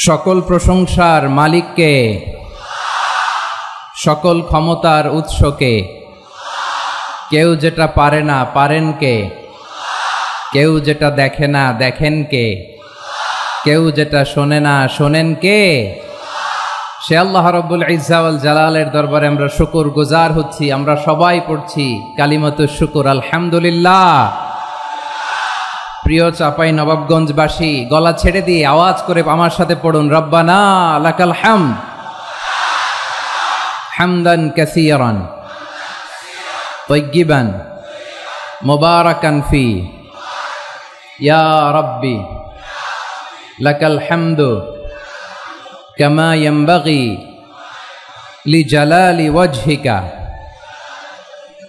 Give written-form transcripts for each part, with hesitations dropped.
সকল প্রশংসার মালিককে, সকল ক্ষমতার উৎসকে। কেউ যেটা পারে না পারেন কে, কেউ যেটা দেখে না দেখেন কে, কেউ যেটা শোনে না শোনেন কে। সে আল্লাহ রাব্বুল ইজ্জা ওয়াল জালালের দরবারে আমরা শুকর গুজার হচ্ছি। আমরা সবাই পড়ছি কালিমাতুশ শুকর, আলহামদুলিল্লাহ। প্রিয় চাপাই নবাবগঞ্জবাসী, গলা ছেড়ে দিয়ে আওয়াজ করে আমার সাথে পড়ুন, রব্বানা লাকাল হামদ হামদান কাসীরান তাইয়্যিবান মুবারাকান ফি ইয়া রাব্বি লাকাল হামদু কামা ইয়ানবাগি লিজালালি ওয়াজহিকা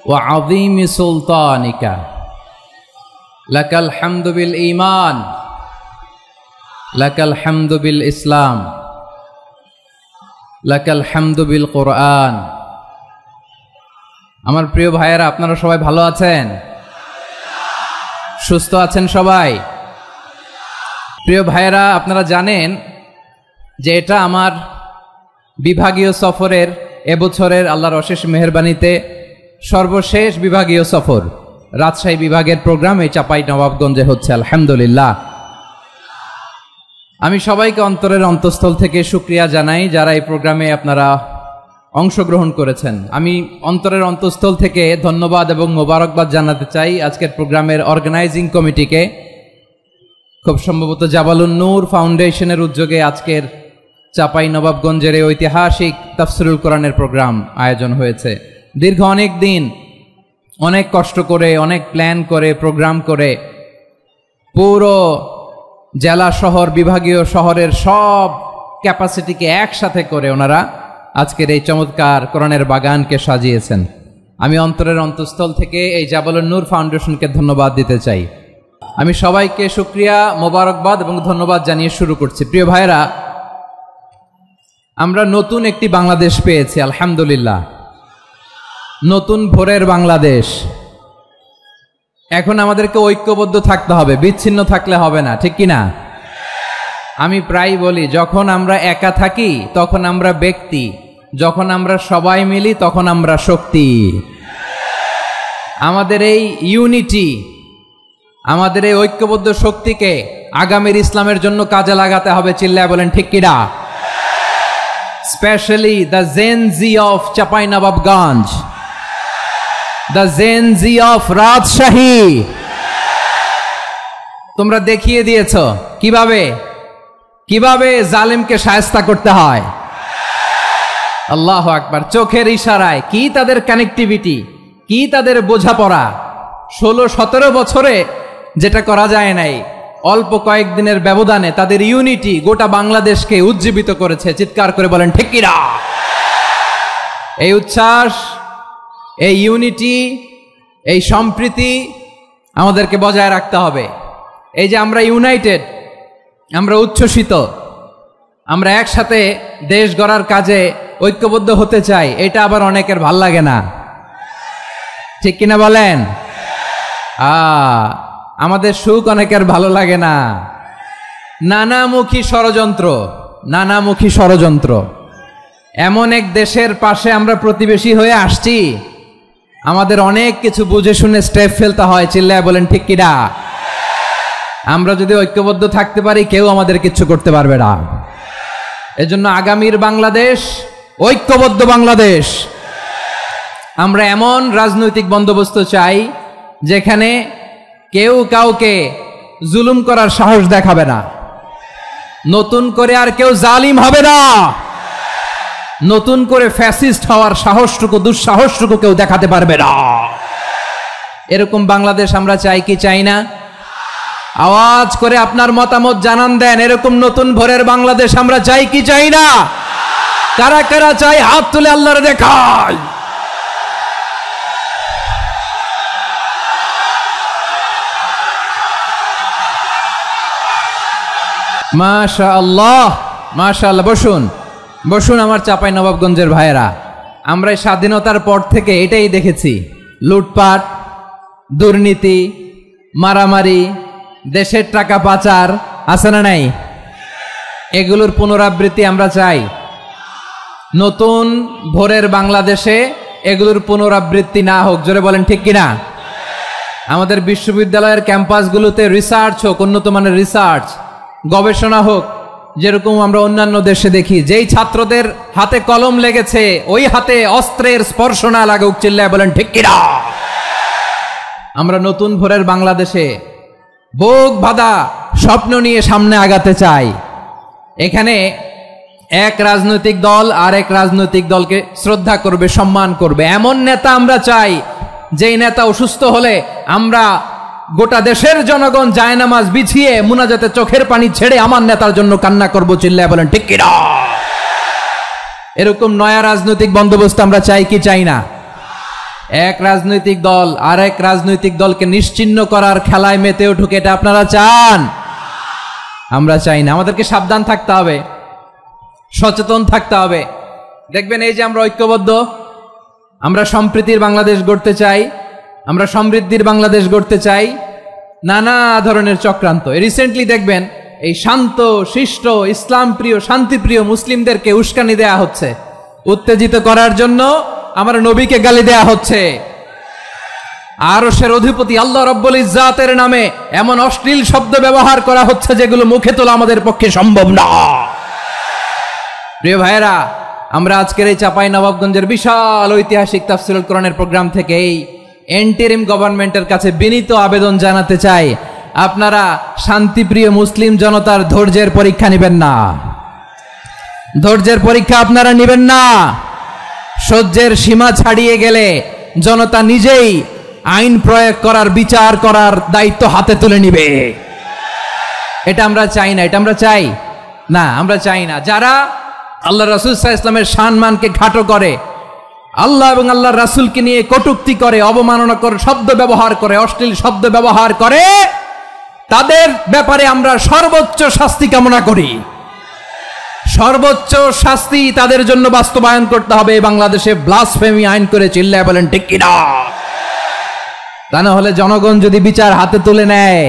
ওয়া আযীমি সুলতানিকা। লাকাল হামদু বিল ঈমান, লাকাল হামদু বিল ইসলাম, লাকাল হামদু বিল কোরআন। আমার প্রিয় ভাইয়েরা, আপনারা সবাই ভালো আছেন? সুস্থ আছেন সবাই? প্রিয় ভাইয়েরা, আপনারা জানেন যে এটা আমার বিভাগীয় সফরের এবছরের আল্লাহর অশেষ মেহেরবানিতে সর্বশেষ বিভাগীয় সফর। রাজশাহী বিভাগের প্রোগ্রাম এই চাপাই নবাবগঞ্জে হচ্ছে, আলহামদুলিল্লাহ। আমি সবাইকে অন্তরের অন্তঃস্থল থেকে শুকরিয়া জানাই যারা এই প্রোগ্রামে আপনারা অংশগ্রহণ করেছেন। আমি অন্তরের অন্তঃস্থল থেকে ধন্যবাদ এবং মোবারকবাদ জানাতে চাই আজকের প্রোগ্রামের অর্গানাইজিং কমিটিকে। খুব সম্ভবত জাবালুন নূর ফাউন্ডেশনের উদ্যোগে আজকের চাপাই নবাবগঞ্জের এই ঐতিহাসিক তাফসিরুল কোরআনের প্রোগ্রাম আয়োজন হয়েছে। দীর্ঘ অনেক দিন অনেক কষ্ট করে, অনেক প্ল্যান করে, প্রোগ্রাম করে পুরো জেলা শহর বিভাগীয় শহরের সব ক্যাপাসিটিকে একসাথে করে ওনারা আজকের এই চমৎকার কোরআনের বাগানকে সাজিয়েছেন। আমি অন্তরের অন্তঃস্থল থেকে এই জাবালুন নূর ফাউন্ডেশনকে ধন্যবাদ দিতে চাই। আমি সবাইকে শুকরিয়া, মোবারকবাদ এবং ধন্যবাদ জানিয়ে শুরু করছি। প্রিয় ভাইরা, আমরা নতুন একটি বাংলাদেশ পেয়েছি, আলহামদুলিল্লাহ। নতুন ভোরের বাংলাদেশ। এখন আমাদেরকে ঐক্যবদ্ধ থাকতে হবে, বিচ্ছিন্ন থাকলে হবে না, ঠিক কিনা? আমি প্রায় বলি, যখন আমরা একা থাকি তখন আমরা ব্যক্তি, যখন আমরা সবাই মিলি তখন আমরা শক্তি। আমাদের এই ইউনিটি, আমাদের এই ঐক্যবদ্ধ শক্তিকে আগামীর ইসলামের জন্য কাজে লাগাতে হবে। চিল্লায় বলেন ঠিক কিনা? Specially the Gen Z of Chapainawabganj, the Gen Z of Rajshahi. তোমরা দেখিয়ে দিয়েছ কিভাবে কিভাবে জালিমকে শায়েস্তা করতে হয়। আল্লাহু আকবার। চোখের ইশারায় কি তাদের কানেক্টিভিটি, কি তাদের বোঝাপড়া। 16-17 বছরে যেটা করা যায় নাই, অল্প কয়েকদিনের ব্যবধানে তাদের ইউনিটি গোটা বাংলাদেশকে উজ্জীবিত করেছে। চিৎকার করে বলেন ঠিক কিনা? এই উচ্ছ্বাস, এই ইউনিটি, এই সম্প্রীতি আমাদেরকে বজায় রাখতে হবে। এই যে আমরা ইউনাইটেড, আমরা উচ্ছ্বসিত, আমরা একসাথে দেশ গড়ার কাজে ঐক্যবদ্ধ হতে চাই, এটা আবার অনেকের ভাল লাগে না, ঠিক কিনা বলেন? আমাদের সুখ অনেকের ভালো লাগে না। নানামুখী ষড়যন্ত্র, নানামুখী ষড়যন্ত্র। এমন এক দেশের পাশে আমরা প্রতিবেশী হয়ে আসছি, আমাদের অনেক কিছু বুঝে শুনে স্টেপ ফেলতে হয়। চিল্লায় বলেন ঠিক কিনা? আমরা যদি ঐক্যবদ্ধ থাকতে পারি, কেউ আমাদের কিচ্ছু করতে পারবে না। এজন্য আগামীর বাংলাদেশ ঐক্যবদ্ধ বাংলাদেশ। আমরা এমন রাজনৈতিক বন্দোবস্ত চাই যেখানে কেউ কাউকে জুলুম করার সাহস দেখাবে না। নতুন করে আর কেউ জালিম হবে না। নতুন করে ফ্যাসিস্ট হওয়ার সাহসটুকু, দুঃসাহসটুকু কেউ দেখাতে পারবে না। এরকম বাংলাদেশ আমরা চাই কি চাই না? আওয়াজ করে আপনার মতামত জানান দেন। এরকম নতুন ভোরের বাংলাদেশ আমরা চাই কি চাই না? কারা কারা চাই হাত তুলে আল্লাহর দেখায়। মাশাআল্লাহ, মাশাআল্লাহ। বসুন বসুন আমার চাপাই নবাবগঞ্জের ভাইয়েরা। আমরা স্বাধীনতার পর থেকে এটাই দেখেছি, লুটপাট, দুর্নীতি, মারামারি, দেশের টাকা পাচার, আছে না নাই? এগুলোর পুনরাবৃত্তি আমরা চাই। নতুন ভোরের বাংলাদেশে এগুলোর পুনরাবৃত্তি না হোক, জোরে বলেন ঠিক কিনা। আমাদের বিশ্ববিদ্যালয়ের ক্যাম্পাসগুলোতে রিসার্চ হোক, উন্নত মানের রিসার্চ, গবেষণা হোক, যেরকম আমরা অন্যান্য দেশে দেখি। যেই ছাত্রদের হাতে কলম লেগেছে ওই হাতে অস্ত্রের স্পর্শ না লাগুক, চিল্লায় বলেন ঠিক কিনা। আমরা নতুন ভোরের বাংলাদেশে বুক বাঁধা স্বপ্ন নিয়ে সামনে আগাতে চাই। এখানে এক রাজনৈতিক দল আর এক রাজনৈতিক দলকে শ্রদ্ধা করবে, সম্মান করবে, এমন নেতা আমরা চাই যেই নেতা অসুস্থ হলে আমরা গোটা দেশের জনগণ জায়নামাজ বিছিয়ে মুনাজাতে চোখের পানি ছেড়ে আমার নেতার জন্য কান্না করবো, চিল্লায় বলেন ঠিক কিনা। এরকম নয়া রাজনৈতিক বন্দোবস্ত আমরা চাই কি চাই না? এক রাজনৈতিক দল আর এক রাজনৈতিক দলকে নিশ্চিহ্ন করার খেলায় মেতে উঠুক, এটা আপনারা চান? আমরা চাই না। আমাদেরকে সাবধান থাকতে হবে, সচেতন থাকতে হবে। দেখবেন এই যে আমরা ঐক্যবদ্ধ, আমরা সম্প্রীতির বাংলাদেশ গড়তে চাই, আমরা সমৃদ্ধির বাংলাদেশ গড়তে চাই, নানা ধরনের চক্রান্ত। রিসেন্টলি দেখবেন এই শান্ত শিষ্ট ইসলাম প্রিয় শান্তিপ্রিয় মুসলিমদেরকে উস্কানি দেয়া হচ্ছে, উত্তেজিত করার জন্য আমার নবীকে গালি দেয়া হচ্ছে। আরশের অধিপতি আল্লাহ রব্বুল ইজ্জাতের নামে এমন অশ্লীল শব্দ ব্যবহার করা হচ্ছে যেগুলো মুখে তোলা আমাদের পক্ষে সম্ভব না। প্রিয় ভাইয়েরা, আমরা আজকের এই চাঁপাইনবাবগঞ্জের বিশাল ঐতিহাসিক তাফসীরুল কোরআনের প্রোগ্রাম থেকে এই এন্টিরিম গভর্নমেন্টের কাছে বিনীত আবেদন জানাতে চাই, আপনারা শান্তিপ্রিয় মুসলিম জনতার ধৈর্যের পরীক্ষা নেবেন না। ধৈর্যের পরীক্ষা আপনারা নেবেন না। সহ্যের সীমা ছাড়িয়ে গেলে জনতা নিজেই আইন প্রয়োগ করার, বিচার করার দায়িত্ব হাতে তুলে নিবে। এটা আমরা চাই না। এটা আমরা চাই না, আমরা চাই না। যারা আল্লাহ রাসূল সাল্লাল্লাহু আলাইহি ওয়াসাল্লামের সম্মানকে খাটো করে, আল্লাহ এবং আল্লাহর রাসূলকে নিয়ে কটূক্তি করে, অবমাননাকর শব্দ ব্যবহার করে, অশ্লীল শব্দ ব্যবহার করে, তাদের ব্যাপারে আমরা সর্বোচ্চ শাস্তি কামনা করি। সর্বোচ্চ শাস্তি তাদের জন্য বাস্তবায়ন করতে হবে। বাংলাদেশে ব্লাসফেমি আইন করে, চিল্লায় বলেন ঠিক কিনা। তা না হলে জনগণ যদি বিচার হাতে তুলে নেয়,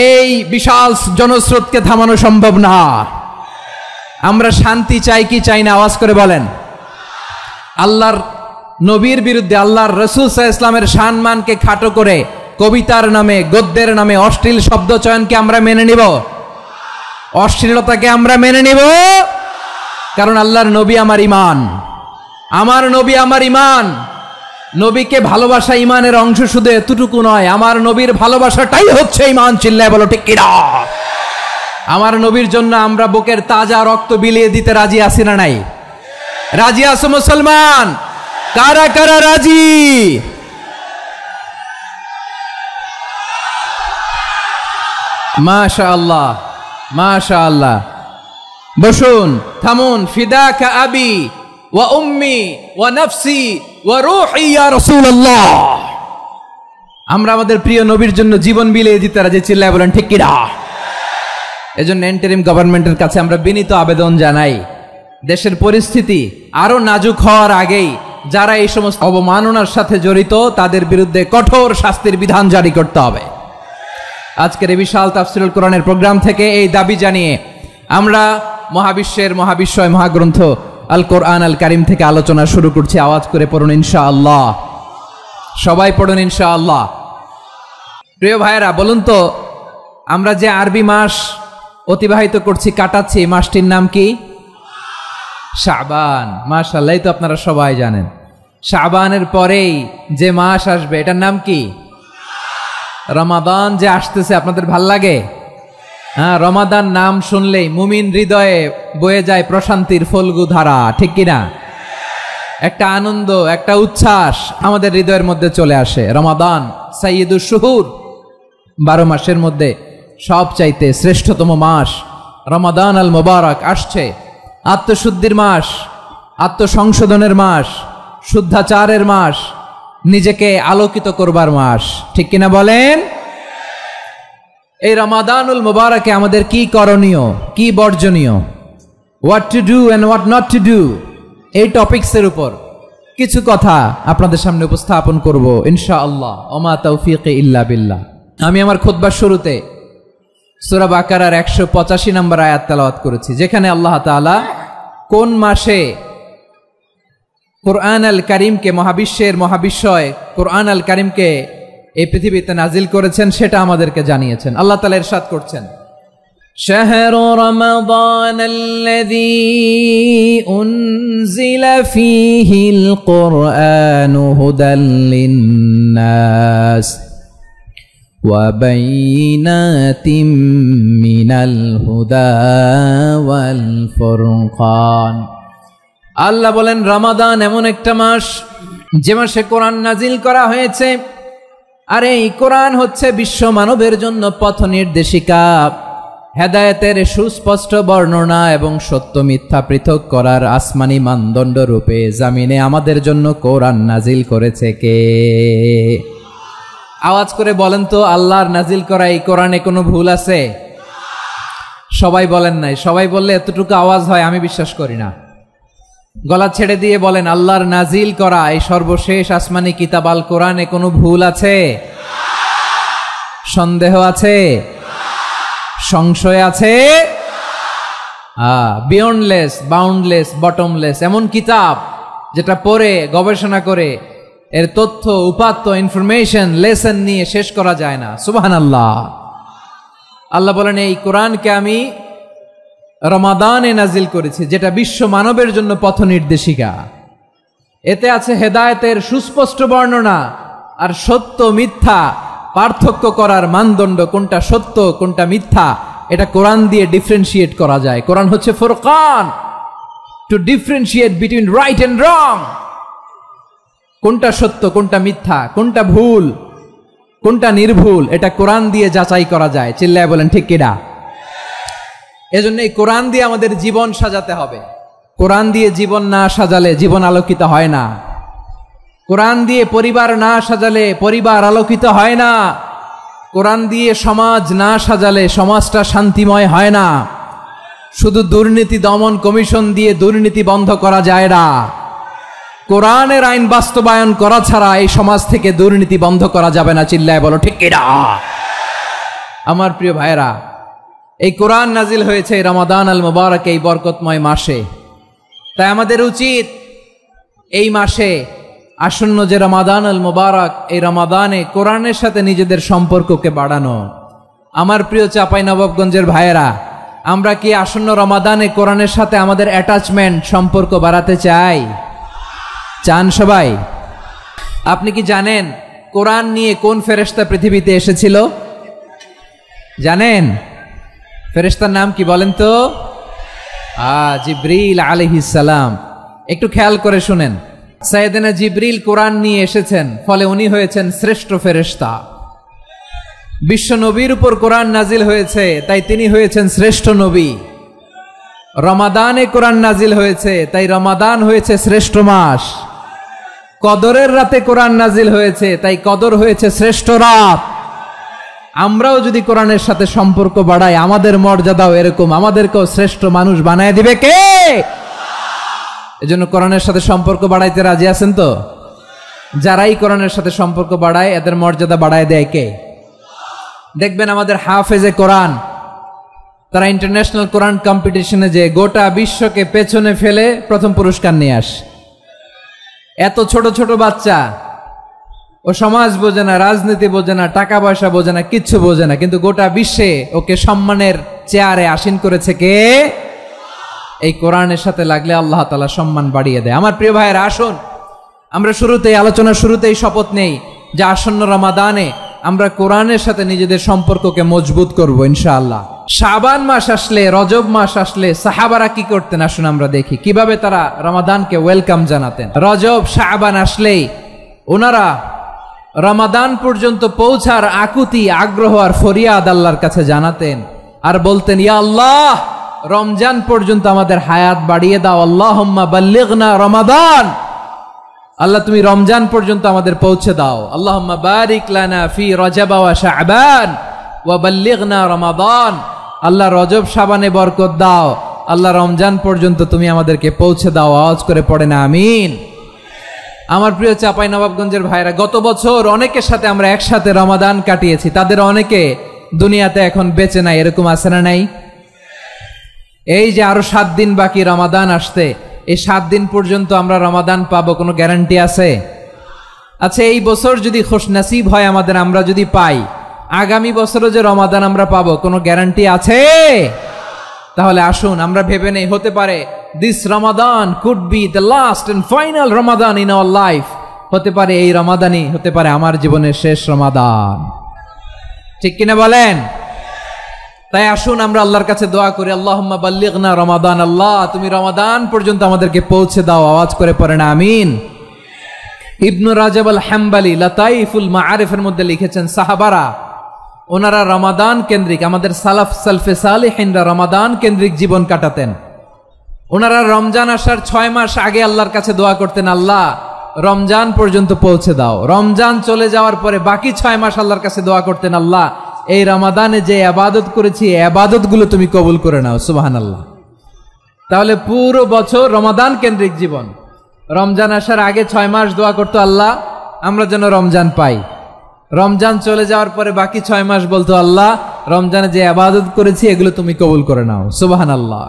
এই বিশাল জনস্রোতকে থামানো সম্ভব না। আমরা শান্তি চাই কি চাই না? আওয়াজ করে বলেন। আল্লাহর নবীর বিরুদ্ধে, আল্লাহর রাসূল সাল্লাল্লাহু আলাইহি ওয়াসাল্লামের সম্মানকে খাটো করে কবিতার নামে, গদ্যের নামে অশ্লীল শব্দ চয়নকে আমরা মেনে নিব? অশ্লীলতাকে আমরা মেনে নিব? কারণ আল্লাহর নবী আমার ঈমান, আমার নবী আমার ঈমান। নবীকে ভালোবাসা ঈমানের অংশ, শুধু এতটুকু নয়, আমার নবীর ভালোবাসাটাই হচ্ছে ঈমান, চিল্লায় বলো ঠিক কিনা। আমার নবীর জন্য আমরা বুকের তাজা রক্ত বিলিয়ে দিতে রাজি আছি না নাই? রাজি আছো মুসলমান? কারা কারা রাজি? মাশাআল্লাহ, মাশাআল্লাহ। বসুন, থামুন। ফিদাকা আবি ওয়া উম্মি ওয়া নাফসি ওয়া রূহি ইয়া রাসূলুল্লাহ। আমরা আমাদের প্রিয় নবীর জন্য জীবন বিলিয়ে দিতে রাজি, চিল্লায় বলেন ঠিক কিনা। এজন্য ইন্টারিম গভর্নমেন্টের কাছে আমরা বিনীত আবেদন জানাই, দেশের পরিস্থিতি আরো নাজুক হওয়ার আগেই যারা এই সমস্ত অবমাননার সাথে জড়িত তাদের বিরুদ্ধে কঠোর শাস্তির বিধান জারি করতে হবে। আজকের এই বিশাল তাফসীরুল কোরআনের প্রোগ্রাম থেকে এই দাবি জানিয়ে আমরা মহাবিশ্বের মহাবিশ্বয় মহাগ্রন্থ আল কোরআন আল কারিম থেকে আলোচনা শুরু করছি। আওয়াজ করে পড়ুন ইনশাআল্লাহ। সবাই পড়ুন ইনশাআল্লাহ। প্রিয় ভাইয়েরা, বলুন তো, আমরা যে আরবি মাস অতিবাহিত করছি, কাটাচ্ছি, মাসটির নাম কি? শাবান। মাশাআল্লাহ, তো আপনারা সবাই জানেন। শাবানের পরেই যে মাস আসবে এটার নাম কি? রমাদান যে আসতেছে, আপনাদের ভাল লাগে? হ্যাঁ, রমাদান নাম শুনলেই মুমিন হৃদয়ে বয়ে যায় প্রশান্তির ফল্গু ধারা, ঠিক কিনা? একটা আনন্দ, একটা উচ্ছ্বাস আমাদের হৃদয়ের মধ্যে চলে আসে। রমাদান সাইয়্যিদুশ শুহুর, 12 মাসের মধ্যে সবচাইতে শ্রেষ্ঠতম মাস রমাদান আল মুবারক আসছে। আত্মশুদ্ধির মাস, আত্মসংশোধনের মাস, শুদ্ধাচারের মাস, নিজেকে আলোকিত করবার মাস, ঠিক কিনা বলেন? এই রমাদানুল মুবারকে আমাদের কি করণীয়, কি বর্জনীয়, what to do and what not to do, এই টপিকসের উপর কিছু কথা আপনাদের সামনে উপস্থাপন করব ইনশাআল্লাহ। ওমা তাওফীকি ইল্লা বিল্লাহ। আমি আমার খুতবার শুরুতে সূরা বাকারার 185 নম্বর আয়াত তেলাওয়াত করেছি, যেখানে আল্লাহ তাআলা কোন মাসে কুরআন আল কারীমকে, মহাবিশ্বের মহাবিশ্বয় কুরআন আল কারীমকে এই পৃথিবীতে নাজিল করেছেন সেটা আমাদেরকে জানিয়েছেন। আল্লাহ তাআলা ইরশাদ করছেন, শাহরু রমাদান আল্লাযী উনজিলা ফীহিল কুরআনু হুদাল লিন-নাস ওয়া বাইনাতিম মিনাল হুদা ওয়াল ফুরকান। আল্লাহ বলেন, রমাদান এমন একটা মাস যে মাসে কোরআন নাজিল করা হয়েছে, আর এই কোরআন হচ্ছে বিশ্ব মানবের জন্য পথ নির্দেশিকা, হেদায়েতের সুস্পষ্ট বর্ণনা এবং সত্য মিথ্যা পৃথক করার আসমানি মানদণ্ড রূপে জামিনে আমাদের জন্য কোরআন নাজিল করেছে কে? আওয়াজ করে বলেন তো, আল্লাহর নাজিল করা এই কোরআনে কোনো ভুল আছে? সবাই বলেন নাই। সবাই বললে এতটুকু আওয়াজ হয় আমি বিশ্বাস করি না। গলা ছেড়ে দিয়ে বলেন, আল্লাহর নাজিল করা এই সর্বশেষ আসমানি কিতাব আল কোরআনে কোনো ভুল আছে? সন্দেহ আছে? সংশয় আছে? বিয়ন্ডলেস, বাউন্ডলেস, বটমলেস, এমন কিতাব যেটা পড়ে গবেষণা করে এর তথ্য, উপাত্ত, ইনফরমেশন, লেসন নিয়ে শেষ করা যায় না। সুবহানাল্লাহ। আল্লাহ বলেন, এই কোরআনকে আমি রমাদানে নাজিল করেছি, যেটা বিশ্ব মানবের জন্য পথ নির্দেশিকা। এতে আছে হেদায়েতের সুস্পষ্ট বর্ণনা আর সত্য মিথ্যা পার্থক্য করার মানদণ্ড, কোনটা সত্য কোনটা মিথ্যা এটা কোরআন দিয়ে ডিফারেন্সিয়েট করা যায়। কোরআন হচ্ছে ফুরকান, to differentiate between right and wrong. কোনটা সত্য কোনটা মিথ্যা, কোনটা ভুল কোনটা নির্ভুল, এটা কোরআন দিয়ে যাচাই করা যায়। চিল্লায় বলেন ঠিক কিনা? এজন্য এই কোরআন দিয়ে আমাদের জীবন সাজাতে হবে। কোরআন দিয়ে জীবন না সাজালে জীবন আলোকিত হয় না। কোরআন দিয়ে পরিবার না সাজালে পরিবার আলোকিত হয় না। কোরআন দিয়ে সমাজ না সাজালে সমাজটা শান্তিময় হয় না। শুধু দুর্নীতি দমন কমিশন দিয়ে দুর্নীতি বন্ধ করা যায় না। কোরআনের আইন বাস্তবায়ন করা ছাড়া এই সমাজ থেকে দুর্নীতি বন্ধ করা যাবে না। চিল্লায় বলো ঠিক কিনা? আমার প্রিয় ভাইরা, এই কোরআন নাজিল হয়েছে রমাদান আল মুবারক, এই বরকতময় মাসে। তাই আমাদের উচিত এই মাসে আসন্ন যে রমাদান আল মুবারক, এই রমাদানে কোরআনের সাথে নিজেদের সম্পর্ককে বাড়ানো। আমার প্রিয় চাঁপাইনবাবগঞ্জের ভাইয়েরা, আমরা কি আসন্ন রমাদানে কোরআনের সাথে আমাদের অ্যাটাচমেন্ট, সম্পর্ক বাড়াতে চাই? চান সবাই? আপনি কি জানেন কোরআন নিয়ে কোন ফেরেশতা পৃথিবীতে এসেছিল? জানেন? ফেরেশতার নাম কি বলেন তো? জিবরিল আলাইহিস সালাম। একটু খেয়াল করে শুনেন, সাইয়েদনা জিবরিল কোরআন নিয়ে এসেছেন, ফলে উনি হয়েছেন শ্রেষ্ঠ ফেরেশতা। বিশ্ব নবীর উপর কোরআন নাজিল হয়েছে, তাই তিনি হয়েছেন শ্রেষ্ঠ নবী। রমাদানে কোরআন নাজিল হয়েছে, তাই রমাদান হয়েছে শ্রেষ্ঠ মাস। কদরের রাতে কোরআন নাজিল হয়েছে, তাই কদর হয়েছে শ্রেষ্ঠ রাত। আমরাও যদি কোরআনের সাথে সম্পর্ক বাড়াই, আমাদের মর্যাদাও এরকম, আমাদেরকেও শ্রেষ্ঠ মানুষ বানায় দিবে কে? এজন্য কোরআনের সাথে সম্পর্ক বাড়াইতে রাজি আছেন তো? যারাই কোরআনের সাথে সম্পর্ক বাড়ায় এদের মর্যাদা বাড়ায় দেয় কে? দেখবেন আমাদের হাফেজে কোরআন, তারা ইন্টারন্যাশনাল কোরআন কম্পিটিশনে যে গোটা বিশ্বকে পেছনে ফেলে প্রথম পুরস্কার নিয়ে আসে। এত ছোট ছোট বাচ্চা, ও সমাজ বোঝে না, রাজনীতি বোঝে না, টাকা পয়সা বোঝে না, কিচ্ছু বোঝে না, কিন্তু গোটা বিশ্বে ওকে সম্মানের চেয়ারে আসীন করেছে কে? এই কোরআনের সাথে লাগলে আল্লাহ তাআলা সম্মান বাড়িয়ে দেয়। আমার প্রিয় ভাইয়েরা, আসুন আমরা শুরুতেই, আলোচনার শুরুতেই শপথ নেই যে আসন্ন রমাদানে আমরা কোরআনের সাথে নিজেদের সম্পর্ককে মজবুত করব ইনশাআল্লাহ। শাবান মাস আসলে, রজব মাস আসলে সাহাবারা কি করতেন আসুন আমরা দেখি, কিভাবে তারা রমাদানকে ওয়েলকাম জানাতেন। রজব শাবান আসলেই ওনারা রমাদান পর্যন্ত পৌঁছার আকুতি, আগ্রহ আর ফরিয়াদ আল্লাহর কাছে জানাতেন আর বলতেন, ইয়া আল্লাহ, রমজান পর্যন্ত আমাদের হায়াত বাড়িয়ে দাও। আল্লাহুম্মা বাল্লিগনা রমাদান, আল্লাহ তুমি রমজান পর্যন্ত আমাদের পৌঁছে দাও। আল্লাহুম্মা বারিক লানা ফি রজব ওয়া শাবান ওয়া বাল্লিগনা রমাদান, আল্লাহ রজব শাবানে বরকত দাও, আল্লাহ রমজান পর্যন্ত তুমি আমাদেরকে পৌঁছে দাও। আওয়াজ করে পড়ে না আমিন। আমার প্রিয় চাঁপাইনবাবগঞ্জের ভাইরা, গত বছর অনেকের সাথে আমরা একসাথে রমাদান কাটিয়েছি। তাদের অনেকে দুনিয়াতে এখন বেঁচে নাই, এরকম আছে না নাই? এই যে আরো 7 দিন বাকি রমাদান আসতে, এই 7 দিন পর্যন্ত আমরা রমাদান পাবো, কোনো গ্যারান্টি আছে? আচ্ছা, এই বছর যদি খুশনসিব হয় আমাদের, আমরা যদি পাই, আগামী বছরও যে রমাদান আমরা পাবো, কোনো গ্যারান্টি আছে? তাহলে আসুন আমরা ভেবে নেই, হতে পারে this Ramadan could be the last and final Ramadan in our life. হতে পারে এই রমাদানই হতে পারে আমার জীবনের শেষ রমাদান। ঠিক কিনা বলেন? তাই আসুন আমরা আল্লাহর কাছে দোয়া করি, আল্লাহুম্মা বাল্লিগনা রমাদান। আল্লাহ, তুমি রমাদান পর্যন্ত আমাদেরকে পৌঁছে দাও। আওয়াজ করে পড়েন আমিন। ইবনু রাজাব আল হাম্বালি লাতাইফুল মাআরিফের মধ্যে লিখেছেন, সাহাবারা ওনারা রমাদান কেন্দ্রিক, আমাদের সালাফ সালফে সালেহিনরা রমাদান কেন্দ্রিক জীবন কাটাতেন। ওনারা রমজান আসার 6 মাস আগে আল্লাহর কাছে দোয়া করতেন, আল্লাহ রমজান পর্যন্ত পৌঁছে দাও। রমজান চলে যাওয়ার পরে বাকি 6 মাস আল্লাহর কাছে দোয়া করতেন, আল্লাহ এই রমাদানে যে ইবাদত করেছি এই ইবাদতগুলো তুমি কবুল করে নাও। সুবহানাল্লাহ। তাহলে পুরো বছর রমাদান কেন্দ্রিক জীবন। রমজান আসার আগে 6 মাস দোয়া করতো, আল্লাহ আমরা যেন রমজান পাই। রমজান চলে যাওয়ার পরে বাকি 6 মাস বলতো, আল্লাহ রমজানে যে ইবাদত করেছি এগুলো তুমি কবুল করে নাও। সুবহানাল্লাহ।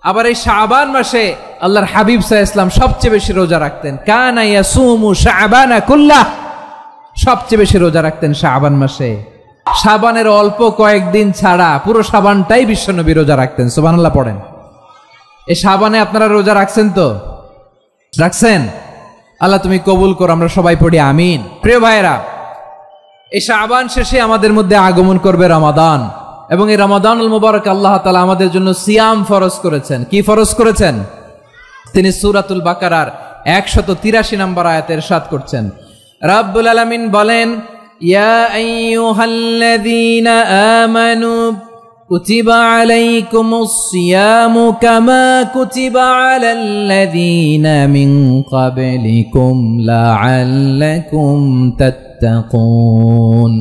আবার এই শাবান মাসে আল্লাহর হাবিব সাল্লাল্লাহু আলাইহি ওয়াসাল্লাম সবচেয়ে বেশি রোজা রাখতেন। কানা ইয়াসুমু শাবানা কুল্লাহ, সবচেয়ে বেশি রোজা রাখতেন শাবান মাসে। শাবানের অল্প কয়েকদিন ছাড়া পুরো শাবানটাই বিশ্বনবী রোজা রাখতেন। সুবহানাল্লাহ পড়েন। এই শাবানে আপনারা রোজা রাখছেন তো? রাখছেন? আল্লাহ তুমি কবুল করো, আমরা সবাই পড়ি আমিন। প্রিয় ভাইয়েরা, এই শাবান শেষে আমাদের মধ্যে আগমন করবে রমাদান, এবং এই রমাদানুল মুবারক আল্লাহ তাআলা আমাদের জন্য সিয়াম ফরজ করেছেন। কি ফরজ করেছেন? তিনি সূরাতুল বাকারার 183 নম্বর আয়াতে ইরশাদ করছেন, রাব্বুল আলামিন বলেন, ইয়া আইয়ুহাল্লাযীনা আমানু কুতিবা আলাইকুমুস সিয়ামু কামা কুতিবা আলাল্লাযীনা মিন ক্বাবলিকুম লাআল্লাকুম তাত্তাকুন।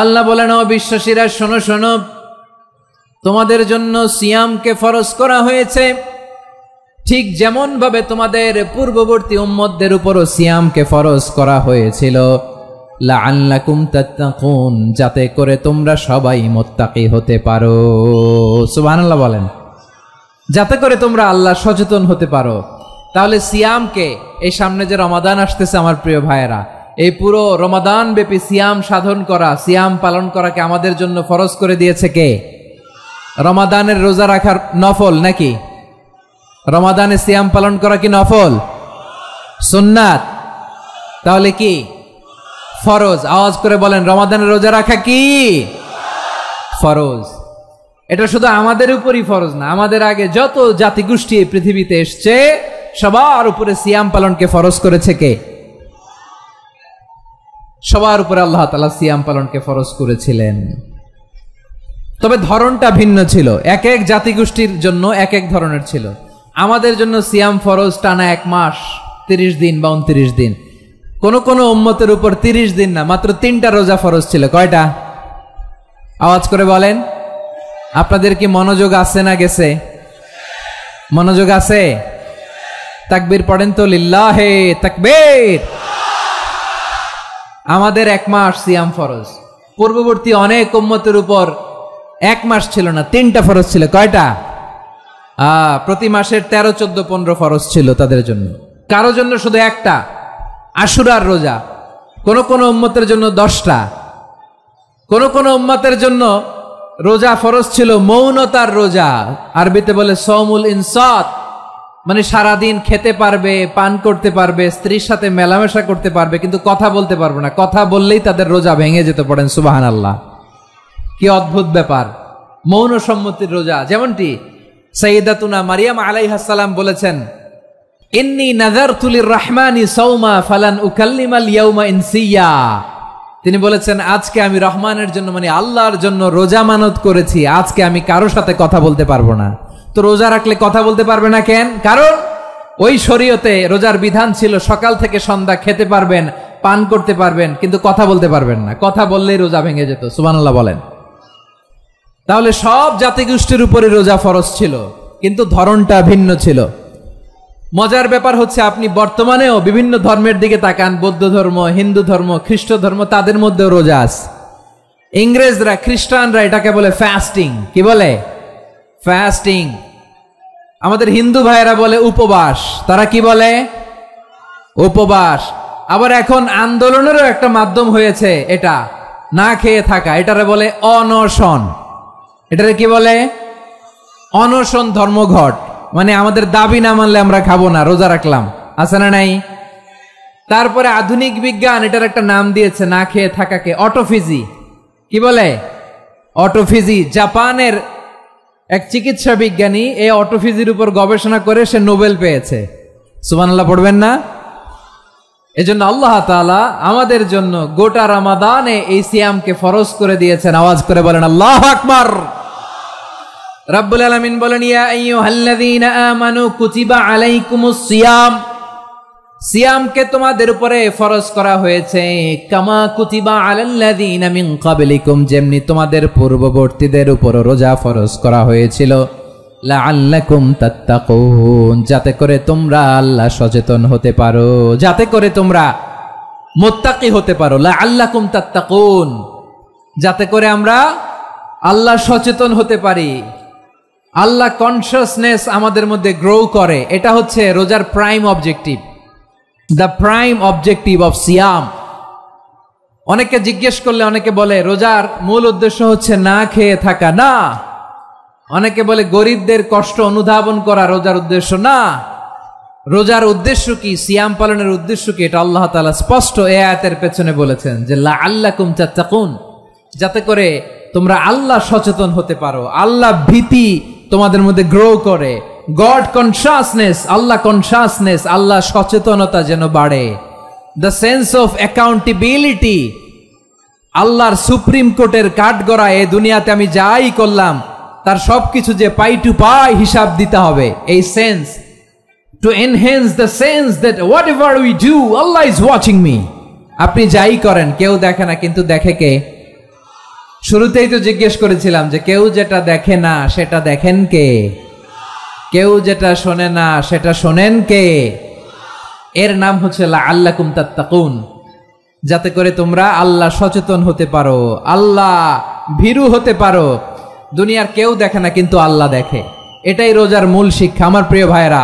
আল্লাহ বলেন, ও বিশ্বাসীরা শোনো শোনো, তোমাদের জন্য সিয়ামকে ফরজ করা হয়েছে, ঠিক যেমন ভাবে তোমাদের পূর্ববর্তী উম্মতদের উপরও সিয়ামকে ফরজ করা হয়েছিল, লাআল্লাকুম তাত্তাকুন, যাতে করে তোমরা সবাই মুত্তাকি হতে পারো। সুবহানাল্লাহ বলেন, যাতে করে তোমরা আল্লাহ সচেতন হতে পারো। তাহলে সিয়ামকে, এই সামনে যে রমাদান আসতেছে আমার প্রিয় ভাইয়েরা, এই পুরো রমাদান ব্যাপী সিয়াম সাধন করা, সিয়াম পালন করাকে আমাদের জন্য ফরজ করে দিয়েছে কে? রমাদানের রোজা রাখার নফল নাকি? রমাদানে সিয়াম পালন করা কি নফল? সুন্নাত। তাহলে কি ফরজ? আওয়াজ করে বলেন, রমাদানের রোজা রাখা কি ফরজ? এটা শুধু আমাদের উপরই ফরজ না, আমাদের আগে যত জাতিগোষ্ঠী এই পৃথিবীতে এসছে সবার উপরে সিয়াম পালনকে ফরজ করেছে কে? সবার উপরে আল্লাহ তাআলা সিয়াম পালনকে ফরজ করেছিলেন। তবে ধরনটা ভিন্ন ছিল, এক এক জাতিগোষ্ঠীর জন্য এক এক ধরনের ছিল। আমাদের জন্য সিয়াম ফরজ টানা 1 মাস 30 দিন বা 29 দিন। কোন কোন উম্মতের উপর 30 দিন না, মাত্র 3টা রোজা ফরজ ছিল। কয়টা? আওয়াজ করে বলেন। আপনাদের কি মনোযোগ আছে না গেছে? মনোযোগ আছে? তাকবীর পড়েন তো, লিল্লাহে তাকবীর। আমাদের 1 মাস সিয়াম ফরজ। পূর্ববর্তী অনেক উম্মতের উপর 1 মাস ছিল না, 3টা ফরজ ছিল। কয়টা? প্রতি মাসের 13, 14, 15 ফরজ ছিল তাদের জন্য। কারো জন্য শুধু একটা, আশুরার রোজা। কোন কোন উম্মতের জন্য 10টা। কোন কোন উম্মতের জন্য রোজা ফরজ ছিল মৌনতার রোজা, আরবিতে বলে সওমুল ইনসাত, মানে সারাদিন খেতে পারবে, পান করতে পারবে, স্ত্রীর সাথে মেলামেশা করতে পারবে, কিন্তু কথা বলতে পারবে না। কথা বললেই তাদের রোজা ভেঙে যেতে। পড়েন সুবহানাল্লাহ। কি অদ্ভুত ব্যাপার! মৌন সম্মতির রোজা। যেমনটি সাইয়্যিদাতুনা মারিয়াম আলাইহাস সালাম বলেছেন, ইন্নী নাযারতু লির-রাহমানি সাওমা ফালান উকাল্লিমাল ইয়াওমা ইনসিয়া। তিনি বলেছেন, আজকে আমি রহমানের জন্য, মানে আল্লাহর জন্য রোজা মানত করেছি, আজকে আমি কারোর সাথে কথা বলতে পারবো না। তো রোজা রাখলে কথা বলতে পারবে না কেন? কারণ ওই শরীয়তে রোজার বিধান ছিল সকাল থেকে সন্ধ্যা খেতে পারবেন, পান করতে পারবেন, কিন্তু কথা বলতে পারবেন না। কথা বললেই রোজা ভেঙে যেত। সুবহানাল্লাহ বলেন। তাহলে সব জাতিগোষ্ঠীর উপরে রোজা ফরজ ছিল, কিন্তু ধরনটা ভিন্ন ছিল। মজার ব্যাপার হচ্ছে, আপনি বর্তমানেও বিভিন্ন ধর্মের দিকে তাকান, বৌদ্ধ ধর্ম, হিন্দু ধর্ম, খ্রিস্ট ধর্ম, তাদের মধ্যেও রোজা আছে। ইংরেজরা, খ্রিস্টানরা এটাকে বলে ফাস্টিং। কি বলে? ফাস্টিং। আমাদের হিন্দু ভাইয়েরা বলে উপবাস। তারা কি বলে? উপবাস। আবার এখন আন্দোলনেরও একটা মাধ্যম হয়েছে এটা, না খেয়ে থাকা। এটারে বলে অনশন। এটারে কি বলে? অনশন ধর্মঘট। মানে আমাদের দাবি না মানলে আমরা খাবো না, রোজা রাখলাম। আছে না নাই? তারপরে আধুনিক বিজ্ঞান এটার একটা নাম দিয়েছে না খেয়ে থাকাকে, অটোফিজি। কি বলে? অটোফিজি। জাপানের এক চিকিৎসা বিজ্ঞানী এই অটোফিজির উপর গবেষণা করে সে নোবেল পেয়েছে। সুবহানাল্লাহ পড়বেন না? এজন্য আল্লাহ তাআলা আমাদের জন্য গোটা রমাদানে এই সিয়ামকে ফরজ করে দিয়েছেন। আওয়াজ করে বলেন আল্লাহু আকবার। রাব্বুল আলামিন বলেন, ইয়া আইয়ুহাল্লাযীনা আমানু কুতিবা আলাইকুমুস সিয়াম। সিয়ামকে তোমাদের উপরে ফরজ করা হয়েছে, কামা কুতিবা আলাল্লাযীনা মিন ক্বাবলিকুম, যেমনি তোমাদের পূর্ববর্তীদের উপর রোজা ফরজ করা হয়েছিল, লাআল্লাকুম তাত্তাকুন, যাতে করে তোমরা আল্লাহ সচেতন হতে পারো, যাতে করে তোমরা মুত্তাকি হতে পারো। লাআল্লাকুম তাত্তাকুন, যাতে করে আমরা আল্লাহ সচেতন হতে পারি, আল্লাহ কনসিয়াসনেস আমাদের মধ্যে গ্রো করে। এটা হচ্ছে রোজার prime objective, the prime objective of সিয়াম। অনেকে জিজ্ঞেস করলে অনেকে বলে রোজার মূল উদ্দেশ্য হচ্ছে না খেয়ে থাকা। না। অনেকে বলে গরিবদের কষ্ট অনুধাবন করা রোজার উদ্দেশ্য। না। রোজার উদ্দেশ্য কি, সিয়াম পালনের উদ্দেশ্য কি, এটা আল্লাহ তাআলা স্পষ্ট এই আয়াতের পেছনে বলেছেন যে লাআল্লাকুম তাত্তাকুন, যাতে করে তোমরা আল্লাহ সচেতন হতে পারো, আল্লাহ ভীতি তোমাদের মধ্যে গ্রো করে, গড কনসিয়াসনেস, আল্লাহ কনসিয়াসনেস, আল্লাহ সচেতনতা যেন বাড়ে, দ্য সেন্স অফ অ্যাকাউন্টেবিলিটি, আল্লাহর সুপ্রিম কোর্টের কাঠগড়া এই দুনিয়াতে আমি যাই করলাম তার সবকিছু যে পাই টু পাই হিসাব দিতে হবে, এই sense, to enhance the sense that what ever we do Allah is watching me. আপনি যাই করেন কেউ দেখে না, কিন্তু দেখে কে? শুরুতেই তো জিজ্ঞেস করেছিলাম যে কেউ যেটা দেখে না সেটা দেখেন কে? কেউ যেটা শোনে না সেটা শোনেন কে? এর নাম হচ্ছে লাআল্লাকুম তাত্তাকুন, যাতে করে তোমরা আল্লাহ সচেতন হতে পারো, আল্লাহ ভীরু হতে পারো। দুনিয়ার কেউ দেখে না, কিন্তু আল্লাহ দেখে। এটাই রোজার মূল শিক্ষা। আমার প্রিয় ভাইরা,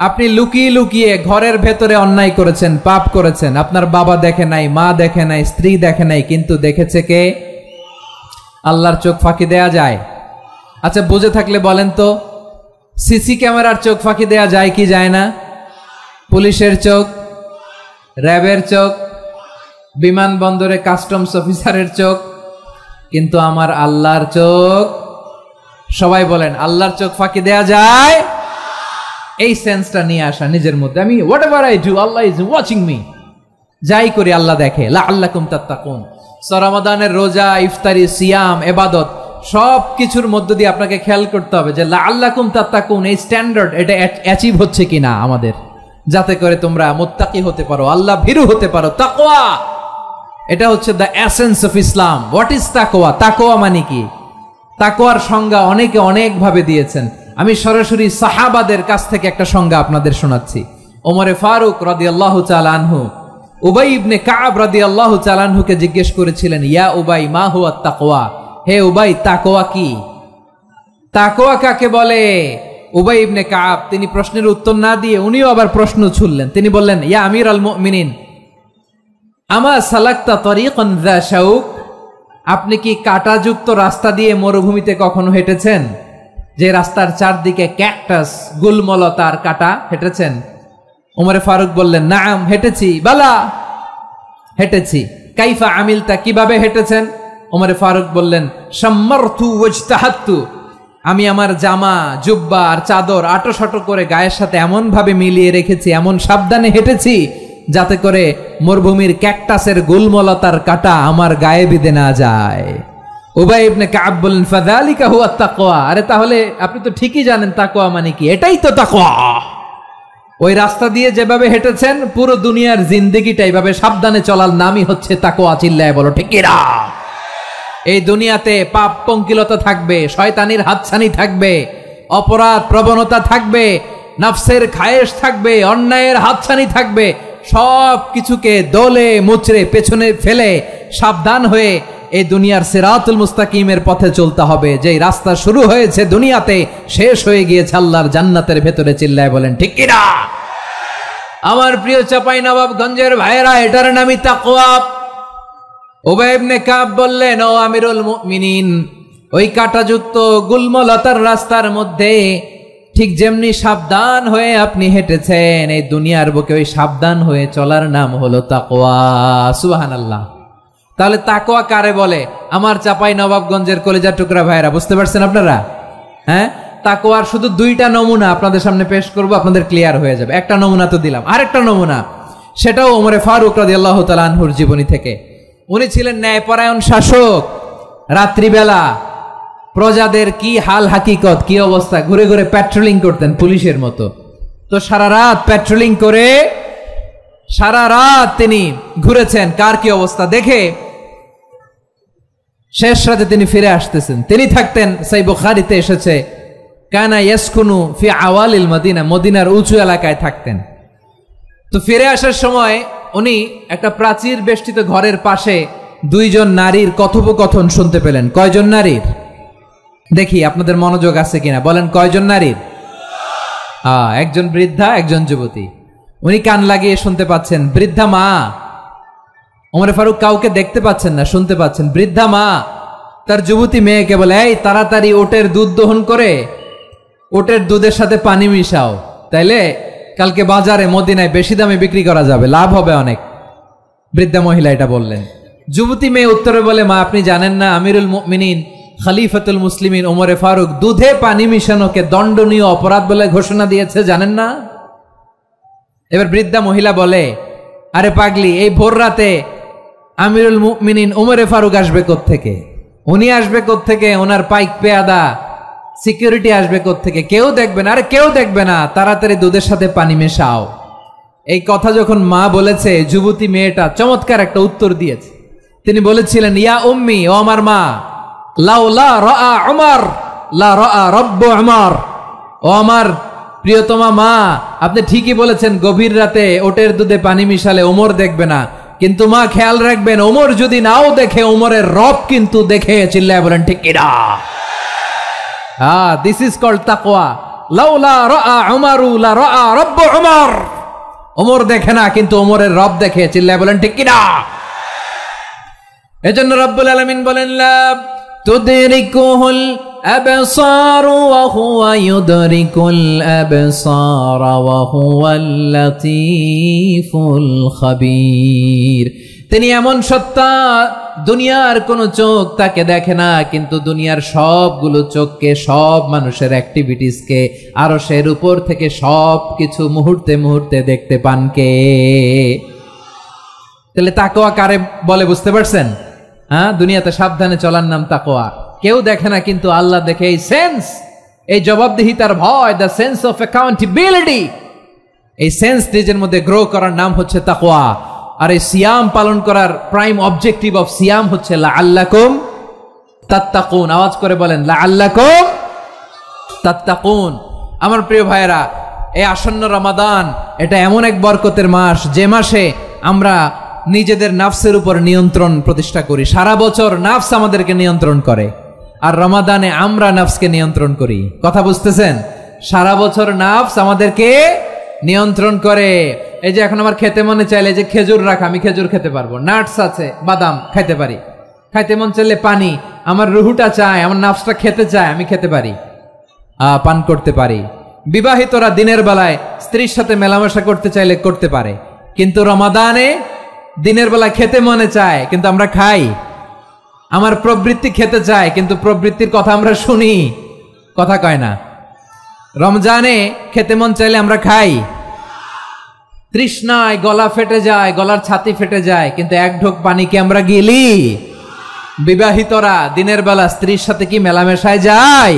আপনি লুকিয়ে লুকিয়ে ঘরের ভেতরে অন্যায় করেছেন, পাপ করেছেন, আপনার বাবা দেখে নাই, মা দেখে নাই, স্ত্রী দেখে নাই, কিন্তু দেখেছে কে? আল্লাহর চোখ ফাঁকি দেয়া যায়? আচ্ছা বুঝে থাকলে বলেন তো, সিসি ক্যামেরার চোখ ফাঁকি দেয়া যায় কি যায় না? পুলিশের চোখ, র্যাবের চোখ, বিমানবন্দরে কাস্টমস অফিসারের চোখ, কিন্তু আমার আল্লাহর চোখ? সবাই বলেন আল্লাহর চোখ ফাঁকি দেয়া যায়? এই সেন্সটা নিয়ে আসা নিজের মধ্যে, আমি what ever I do Allah is watching me, যাই করি আল্লাহ দেখে। লাআল্লাকুম তাত্তাকুন। রমাদানের রোজা, ইফতারি, সিয়াম, ইবাদত সব কিছুর মধ্য দিয়ে আপনাকে খেয়াল করতে হবে যে লাআল্লাকুম তাত্তাকুন এই স্ট্যান্ডার্ড এটা অ্যাচিভ হচ্ছে কিনা আমাদের, যাতে করে তোমরা মুত্তাকি হতে পারো, আল্লাহ ভীরু হতে পারো। তাকওয়া, এটা হচ্ছে the essence of Islam. What is তাকওয়া? তাকওয়া মানে কি? তাকওয়ার সংজ্ঞা অনেকে অনেক ভাবে দিয়েছেন। আমি সরাসরি সাহাবাদের কাছ থেকে একটা সংজ্ঞা আপনাদের শোনাচ্ছি। ওমরে ফারুক রাদিয়াল্লাহু তাআলা আনহু উবাই ইবনে কাব রাদিয়াল্লাহু তাআলা আনহুকে জিজ্ঞেস করেছিলেন, ইয়া উবাই মা হুয়া তাকওয়া, হে উবাই তাকওয়া কি? তাকওয়া কাকে বলে? উবাই ইবনে কাব তিনি প্রশ্নের উত্তর না দিয়ে উনিও আবার প্রশ্ন ছুড়লেন। তিনি বললেন, ইয়া আমির আল মুমিনিন আমা সালাকতা তরিকান যা শাউক, আপনি কি কাঁটাযুক্ত রাস্তা দিয়ে মরুভূমিতে কখনো হেঁটেছেন? যে রাস্তার চারদিকে ক্যাকটাস, গুলমলতার কাঁটা, হেঁটেছেন? ওমরে ফারুক বললেন, নাম হেঁটেছি। বালা, হেঁটেছি। কাইফা আমিলতা, কিভাবে হেঁটেছেন? ওমরে ফারুক বললেন, শাম্মারতু ওয়াজতাহাতু, আমি আমার জামা, জুব্বা আর চাদর আটোসাটো করে গায়ের সাথে এমন ভাবে মিলিয়ে রেখেছি, এমন সাবধানে হেঁটেছি যাতে করে মরুভূমির ক্যাকটাসের গুলমলতার কাঁটা আমার গায়ে বিঁধে না যায়। উবাই ইবনে কাব বললেন, ফাযালিকা হুয়া তাকওয়া, আরে তাহলে আপনি তো ঠিকই জানেন তাকওয়া মানে কি, এটাই তো তাকওয়া। ওই রাস্তা দিয়ে যেভাবে হেঁটেছেন পুরো দুনিয়ার জিন্দেগিটা এইভাবে সাবধানে চলার নামই হচ্ছে তাকওয়া। চিল্লায় বলো ঠিক কিনা? এই দুনিয়াতে পাপ পঙ্কিলতা থাকবে, শয়তানির হাতছানি থাকবে, অপরাধ প্রবণতা থাকবে, নফসের খায়েশ থাকবে, অন্যায়ের হাতছানি থাকবে। সব কিছুকে দলে মুচড়ে পেছনে ফেলে সাবধান হয়ে এই দুনিয়ার সিরাতুল মুস্তাকিমের পথে চলতে হবে, যেই রাস্তা শুরু হয়েছে দুনিয়াতে শেষ হয়ে গিয়েছে আল্লাহর জান্নাতের ভেতরে। চিল্লায় বলেন ঠিক কিনা? আমার প্রিয় চাঁপাইনবাবগঞ্জের ভাইয়েরা, এটার নামই তাকওয়া। উবাই ইবনে কাব বললেন, ও আমিরুল মুমিনিন, ওই কাঁটাযুক্ত গুল্মলতার রাস্তার মধ্যে ঠিক যেমনি সাবধান হয়ে আপনি হেঁটেছেন, এই দুনিয়ার বুকে ওই সাবধান হয়ে চলার নাম হলো তাকওয়া। সুবহানাল্লাহ। তাহলে তাকওয়া কারে বলে? আমার চাঁপাইনবাবগঞ্জের কলিজার টুকরা ভাইয়েরা, বুঝতে পারছেন আপনারা? হ্যাঁ, তাকওয়ার শুধু দুইটা নমুনা আপনাদের সামনে পেশ করব, আপনাদের ক্লিয়ার হয়ে যাবে। একটা নমুনা তো দিলাম, আরেকটা নমুনা, সেটাও ওমরে ফারুক রাদিয়াল্লাহু তাআলা আনহুর জীবনী থেকে। উনি ছিলেন ন্যায়পরায়ণ শাসক। রাত্রিবেলা প্রজাদের কি হাল হাকিকত, কি অবস্থা, ঘুরে ঘুরে প্যাট্রোলিং করতেন পুলিশের মতো। তো সারা রাত প্যাট্রোলিং করে সারা রাত তিনি ঘুরেছেন কার কি অবস্থা দেখে। শেষ রাতে তিনি ফিরে আসতেছেন। তিনি থাকতেন, সহিহ বুখারীতে এসেছে, কানা ইয়াসকুনু ফি আওয়ালিল মদিনা, মদিনার উঁচু এলাকায় থাকতেন। তো ফিরে আসার সময় উনি একটা প্রাচীর বেষ্টিত ঘরের পাশে দুইজন নারীর কথোপকথন শুনতে পেলেন। কয়জন নারীর? দেখি আপনাদের মনোযোগ আছে কিনা, বলেন কয়জন নারীর? একজন বৃদ্ধা, একজন যুবতী। উনি কান লাগিয়ে শুনতে পাচ্ছেন। বৃদ্ধা মা, ওমরে ফারুক কাউকে দেখতে পাচ্ছেন না, শুনতে পাচ্ছেন। বৃদ্ধা মা তার যুবতী মেয়েকে বলে, এই তাড়াতাড়ি ওটের দুধ দহন করে ওটের দুধের সাথে পানি মিশাও, তাইলে কালকে বাজারে মদিনায় বেশি দামে বিক্রি করা যাবে, লাভ হবে অনেক। বৃদ্ধা মহিলা এটা বললেন। যুবতী মেয়ে উত্তরে বলে, মা আপনি জানেন না আমিরুল মুমিনিন খলিফাতুল মুসলিমিন ওমরে ফারুক দুধে পানি মিশানোকে দণ্ডনীয় অপরাধ বলে ঘোষণা দিয়েছে, জানেন না? এবার বৃদ্ধা মহিলা বলে, আরে পাগলি, এই ভোর রাতে আমিরুল মুমিনিন ওমরে ফারুক আসবে কোত্থেকে? উনি আসবে কোত্থেকে? ওনার পাইক পেয়াদা সিকিউরিটি আসবে কোত্থেকে? কেউ দেখবে না। আরে কেউ দেখবে না, তাড়াতাড়ি দুধের সাথে পানি মেশাও। এই কথা যখন মা বলেছে, যুবতী মেয়েটা চমৎকার একটা উত্তর দিয়েছে। তিনি বলেছিলেন, ইয়া উম্মি, ও আমার মা, লাউলা রাআ উমর লা রাআ রব্বু উমর। ও আমার প্রিয়তমা মা, আপনি ঠিকই বলেছেন, গভীর রাতে ওটের দুধে পানি মিশালে ওমর দেখবে না, কিন্তু মা খেয়াল রাখবেন, ওমর যদি নাও দেখে, ওমরের রব কিন্তু দেখে। চিল্লায় বলেন ঠিক কিনা? দিস ইজ কল্ড তাকওয়া। লাউলা রাআ উমরু লা রাআ রব্বু উমর। ওমর দেখে না, কিন্তু ওমরের রব দেখে। চিল্লায় বলেন ঠিক কিনা? এজন্য রব্বুল আলামিন বলেন, লা তুদরিকুহুল আবসার ওয়া হুয়া ইউদরিকুল আবসার ওয়া হুয়াল লাতীফুল খাবীর। তিনি এমন সত্তা, দুনিয়ার কোনো চোখ তাকে দেখে না, কিন্তু দুনিয়ার সবগুলো চোখকে, সব মানুষের অ্যাক্টিভিটিসকে আরশের উপর থেকে সব কিছু মুহূর্তে মুহূর্তে দেখতে পান কে? তাহলে তাকওয়া কারে বলে বুঝতে পারছেন? দুনিয়াতে সাবধানে চলার নাম তাকওয়া। কেউ দেখে না, কিন্তু আল্লাহ দেখে। এই সেন্স, এই জবাবদিহিতার ভয়, দ্য সেন্স অফ অ্যাকাউন্টেবিলিটি, এই সেন্স নিজের মধ্যে গ্রো করার নাম হচ্ছে তাকওয়া। আর এই সিয়াম পালন করার প্রাইম অবজেক্টিভ অফ সিয়াম হচ্ছে লাআল্লাকুম তাত্তাকুন। আওয়াজ করে বলেন, লাআল্লাকুম তাত্তাকুন। আমার প্রিয় ভাইয়েরা, এই আসন্ন রমাদান, এটা এমন এক বরকতের মাস, যে মাসে আমরা নিজেদের নাফসের উপর নিয়ন্ত্রণ প্রতিষ্ঠা করি। সারা বছর নাফস আমাদেরকে নিয়ন্ত্রণ করে, আর রমাদানে আমরা নাফসকে নিয়ন্ত্রণ করি। কথা বুঝতেছেন? সারা বছর নাফস আমাদেরকে নিয়ন্ত্রণ করে। এই যে এখন আমার খেতে মনে চাইলে, যে খেজুর রাখা, আমি খেজুর খেতে পারবো, নাটস আছে, বাদাম খাইতে পারি। খাইতে মন চাইলে পানি, আমার রুহুটা চায়, আমার নাফসটা খেতে চায়, আমি খেতে পারি, পান করতে পারি। বিবাহিতরা দিনের বেলায় স্ত্রীর সাথে মেলামেশা করতে চাইলে করতে পারে, কিন্তু রমাদানে দিনের বেলায় খেতে মনে চায়, কিন্তু আমরা খাই। আমার প্রবৃত্তি খেতে চায়, কিন্তু প্রবৃত্তির কথা আমরা শুনি, কথা কয় না। রমজানে খেতে মন চাইলে আমরা খাই, তৃষ্ণায় গলা ফেটে যায়, গলার ছাতি ফেটে যায়, কিন্তু এক ঢোক পানি কি আমরা গিলি? বিবাহিতরা দিনের বেলা স্ত্রীর সাথে কি মেলামেশায় যায়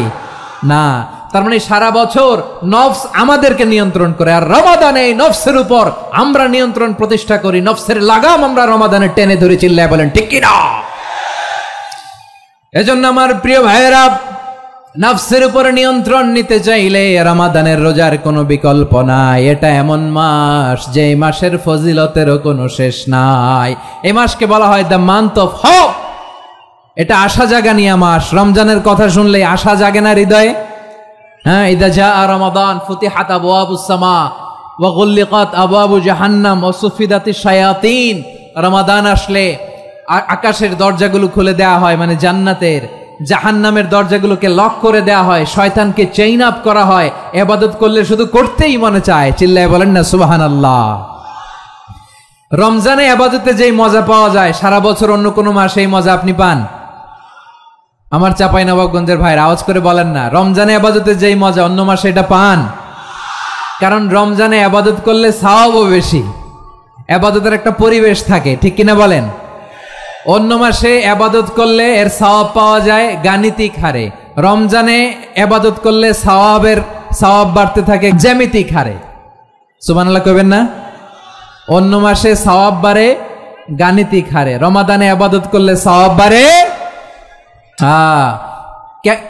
না। তার মানে সারা বছর নফস আমাদেরকে নিয়ন্ত্রণ করে, আর রমাদানে এই নফসের উপর আমরা নিয়ন্ত্রণ প্রতিষ্ঠা করি। নফসের লাগাম আমরা রমাদানে টেনে ধরে। চিল্লায় বলেন ঠিক কিনা? এজন্য আমার প্রিয় ভাইয়েরা, নফসের উপর নিয়ন্ত্রণ নিতে চাইলে রমাদানের রোজার কোনো বিকল্প নাই। এটা এমন মাস, যে মাসের ফজিলতেরও কোনো শেষ নাই। এই মাসকে বলা হয় দ্য মান্থ অফ হোপ। এটা আশা জাগানিয়া মাস। রমজানের কথা শুনলে আশা জাগে না হৃদয়ে? হ্যাঁ, ইদা জাআ রমাদান ফুতিহাত আবওয়াবুস সামা ওয়া গুল্লিকাত আবওয়াবু জাহান্নাম ওয়া সুফিদাতিশ শায়াতিন। রমাদান আসলে আকাশের দরজাগুলো খুলে দেয়া হয়, মানে জান্নাতের। জাহান্নামের দরজাগুলোকে লক করে দেয়া হয়, শয়তানকে চেইন আপ করা হয়। ইবাদত করলে শুধু করতেই মনে চায়। চিল্লায় বলেন না সুবহানাল্লাহ। রমজানে ইবাদতে যেই মজা পাওয়া যায়, সারা বছর অন্য কোনো মাসে এই মজা আপনি পান? আমার চাঁপাইনবাবগঞ্জের ভাইরা আওয়াজ করে বলেন না, রমজানে ইবাদতে যেই মজা অন্য মাসে এটা পান? কারণ রমজানে ইবাদত করলে সওয়াবও বেশি, ইবাদতের একটা পরিবেশ থাকে, ঠিক কিনা বলেন? অন্য মাসে ইবাদত করলে এর সওয়াব পাওয়া যায় গাণিতিক হারে, রমজানে ইবাদত করলে সওয়াব বাড়তে থাকে জ্যামিতিক হারে। সুবহানাল্লাহ কইবেন না? অন্য মাসে সওয়াব বাড়ে গাণিতিক হারে, রমাদানে ইবাদত করলে সওয়াব বাড়ে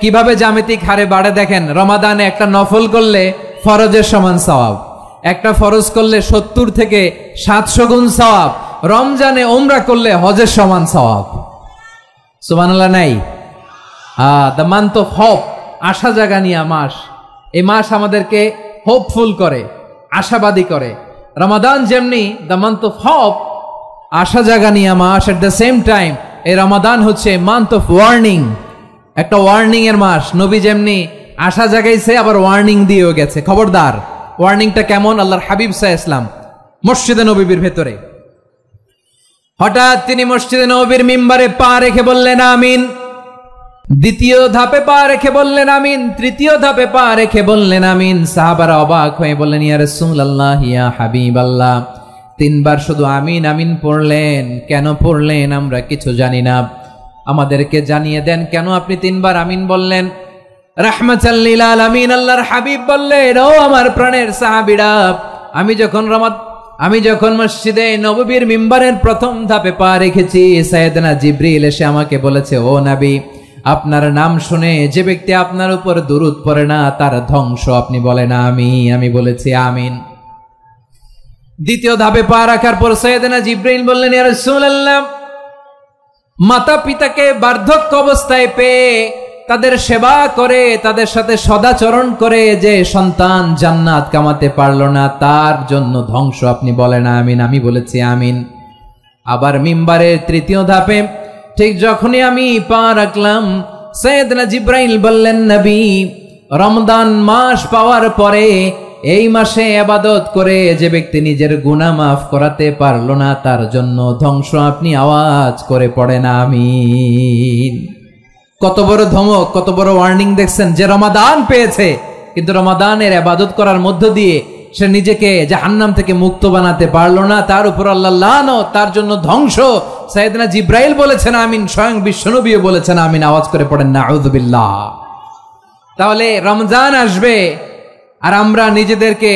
কিভাবে জ্যামিতিক হারে বাড়ে দেখেন। রমাদানে একটা নফল করলে ফরজের সমান সওয়াব, একটা ফরজ করলে 70 থেকে 700 গুণ সওয়াব, রমজানে উমরা করলে হজের সমান সওয়াব। সুবহানাল্লাহ নাই? দ্য মান্থ অফ হোপ, আশা জাগানিয়া মাস। এই মাস আমাদেরকে হোপফুল করে, আশাবাদী করে। রমাদান যেমনি দ্য মান্থ অফ হোপ, আশা জাগানিয়া মাস, এট দ্য সেম টাইম এই রমাদান হচ্ছে মান্থ অফ ওয়ার্নিং, একটা ওয়ার্নিং এর মাস। নবী যেমনি আশা জাগাইছে, আবার ওয়ার্নিং দিয়েও গেছে, খবরদার। ওয়ার্নিংটা কেমন? আল্লাহর হাবিব সাল্লাল্লাহু আলাইহি ওয়াসাল্লাম মসজিদে নববীর ভেতরে হঠাৎ তিনি মসজিদে নববীর মিম্বারে পা রেখে বললেন আমিন। দ্বিতীয় ধাপে পা রেখে বললেন আমিন, তৃতীয় ধাপে পা রেখে বললেন আমিন। সাহাবারা অবাক হয়ে বললেন, ইয়া রাসূলুল্লাহ, ইয়া হাবিবাল্লাহ, 3 বার শুধু আমিন আমিন পড়লেন, কেন পড়লেন আমরা কিছু জানি না, আমাদেরকে জানিয়ে দেন কেন আপনি 3 বার আমিন বললেন। রাহমাতাল লিল আলামিন আল্লাহর হাবিব বললেন, ও আমার প্রাণের সাহাবীরা, আমি যখন মসজিদে নববীর মিম্বারের প্রথম ধাপে পা রেখেছি, সাইয়েদনা জিবরিল এসে আমাকে বলেছে, ও নবী, আপনার নাম শুনে যে ব্যক্তি আপনার উপর দুরূদ পড়ে না তার ধ্বংস। আপনি বলেন আমি বলেছি আমিন। দ্বিতীয় ধাপে পা রাখার পর সাইয়েদনা জিবরিল বললেন, ইয়া রাসূলুল্লাহ, মাতা পিতাকে বার্ধক্য অবস্থায় পেয়ে তাদের সেবা করে, তাদের সাথে সদাচরণ করে যে সন্তান জান্নাত কামাতে পারলো না, তার জন্য ধ্বংস। আপনি বলেন আমিন। আমি বলেছি আমিন। আবার মিম্বারের তৃতীয় ধাপে ঠিক যখনই আমি পা রাখলাম, সাইয়েদনা জিবরাইল বললেন, নবী, রমজান মাস পাওয়ার পরে এই মাসে ইবাদত করে যে ব্যক্তি নিজের গুনাহ মাফ করাতে পারলো না, তার জন্য ধ্বংস। আপনি আওয়াজ করে পড়েন আমিন। কত বড় ধমক, কত বড় ওয়ার্নিং দেখছেন। যে রমাদান পেয়েছে, কিন্তু রমাদানের ইবাদত করার মধ্য দিয়ে সে নিজেকে জাহান্নাম থেকে মুক্ত বানাতে পারলো না, তার উপর আল্লাহ লানত, তার জন্য ধ্বংস। সাইয়েদনা জিবরাইল বলেছেন আমিন, স্বয়ং বিশ্বনবীও বলেছেন আমিন। আওয়াজ করে পড়েন নাউযু বিল্লাহ। তাহলে রমজান আসবে আর আমরা নিজেদেরকে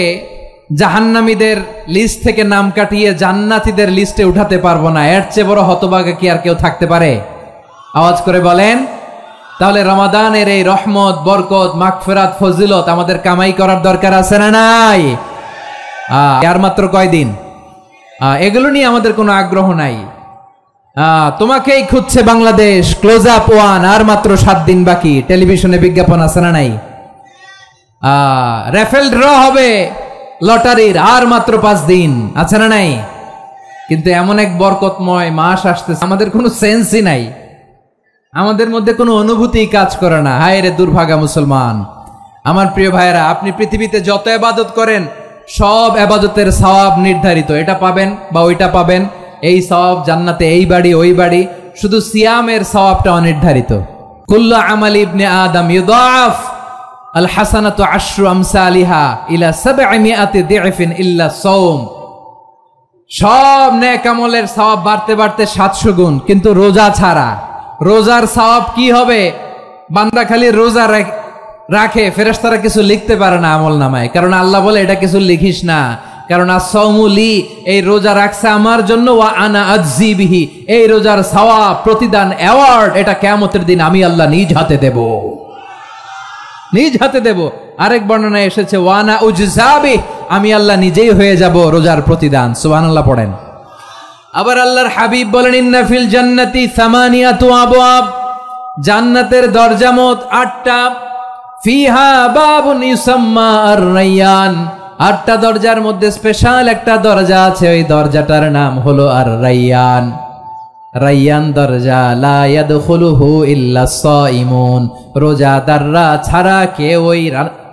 জাহান্নামীদের লিস্ট থেকে নাম কাটিয়ে জান্নাতীদের লিস্টে উঠাতে পারবো না। এর চেয়ে বড় হতভাগা কি আর কেউ থাকতে পারে? আওয়াজ করে বলেন। তাহলে রমাদানের এই রহমত, বরকত, মাগফিরাত, ফজিলত আমাদের কামাই করার দরকার আছে না নাই? আর মাত্র কয়দিন, এগুলো নিয়ে আমাদের কোনো আগ্রহ নাই। তোমাকেই খুঁজছে বাংলাদেশ, ক্লোজ আপ 1, আর মাত্র 7 দিন বাকি। টেলিভিশনে বিজ্ঞাপন আছে না নাই? রেফেল ড্র হবে লটারির, আর মাত্র 5 দিন, আছে না নাই? কিন্তু এমন এক বরকতময় মাস আসতেছে, আমাদের কোনো সেন্সই নাই, আমাদের মধ্যে কোনো অনুভূতি কাজ করে না। হায় রে দুর্ভাগা মুসলমান। আমার প্রিয় ভাইয়েরা, আপনি পৃথিবীতে যত ইবাদত করেন সব ইবাদতের সওয়াব নির্ধারিত, এটা পাবেন বা ওইটা পাবেন, এই সওয়াব জান্নাতে, এই বাড়ি ওই বাড়ি। শুধু সিয়ামের সওয়াবটা অনির্ধারিত। কুল্লু আমালি ইবনে আদম ইউদাফ আল হাসানাতু আশরু আমসালিহা ইলা 700 দি'ফিন ইল্লা সাওম। সব নেক আমলের সওয়াব বাড়তে বাড়তে 700 গুণ, কিন্তু রোজা ছাড়া। রোজার সওয়াব কি হবে? বান্দা খালি রোজা রাখে, ফেরেশতারা কিছু লিখতে পারে না আমল নামায়, কারণ আল্লাহ বলে এটা কিছু লিখিস না, কারণ as-সাওমু লি, এই রোজা রাখছে আমার জন্য, ওয়া আনা আজজি বিহি, এই রোজার সওয়াব, প্রতিদান, অ্যাওয়ার্ড এটা কিয়ামতের দিন আমি আল্লাহ নিজ হাতে দেব, নিজ হাতে দেব। আরেক বর্ণনায় এসেছে ওয়া আনা উজজা বিহি, আমি আল্লাহ নিজেই হয়ে যাব রোজার প্রতিদান। সুবহানাল্লাহ পড়েন। আবার আল্লাহর হাবিব বলেন, ইন্না ফিল জান্নাতি 8 আবওয়াব, জান্নাতের দরজা মোট 8টা। ফিহা বাবুন ইউসাম্মা আর-রায়্যান, 8টা দরজার মধ্যে স্পেশাল একটা দরজা আছে, ওই দরজাটার নাম হলো আর-রায়্যান। রায়্যান দরজা, লা ইয়াদখুলুহু ইল্লা সাইমুন, রোজাদাররা ছাড়া কেউ ওই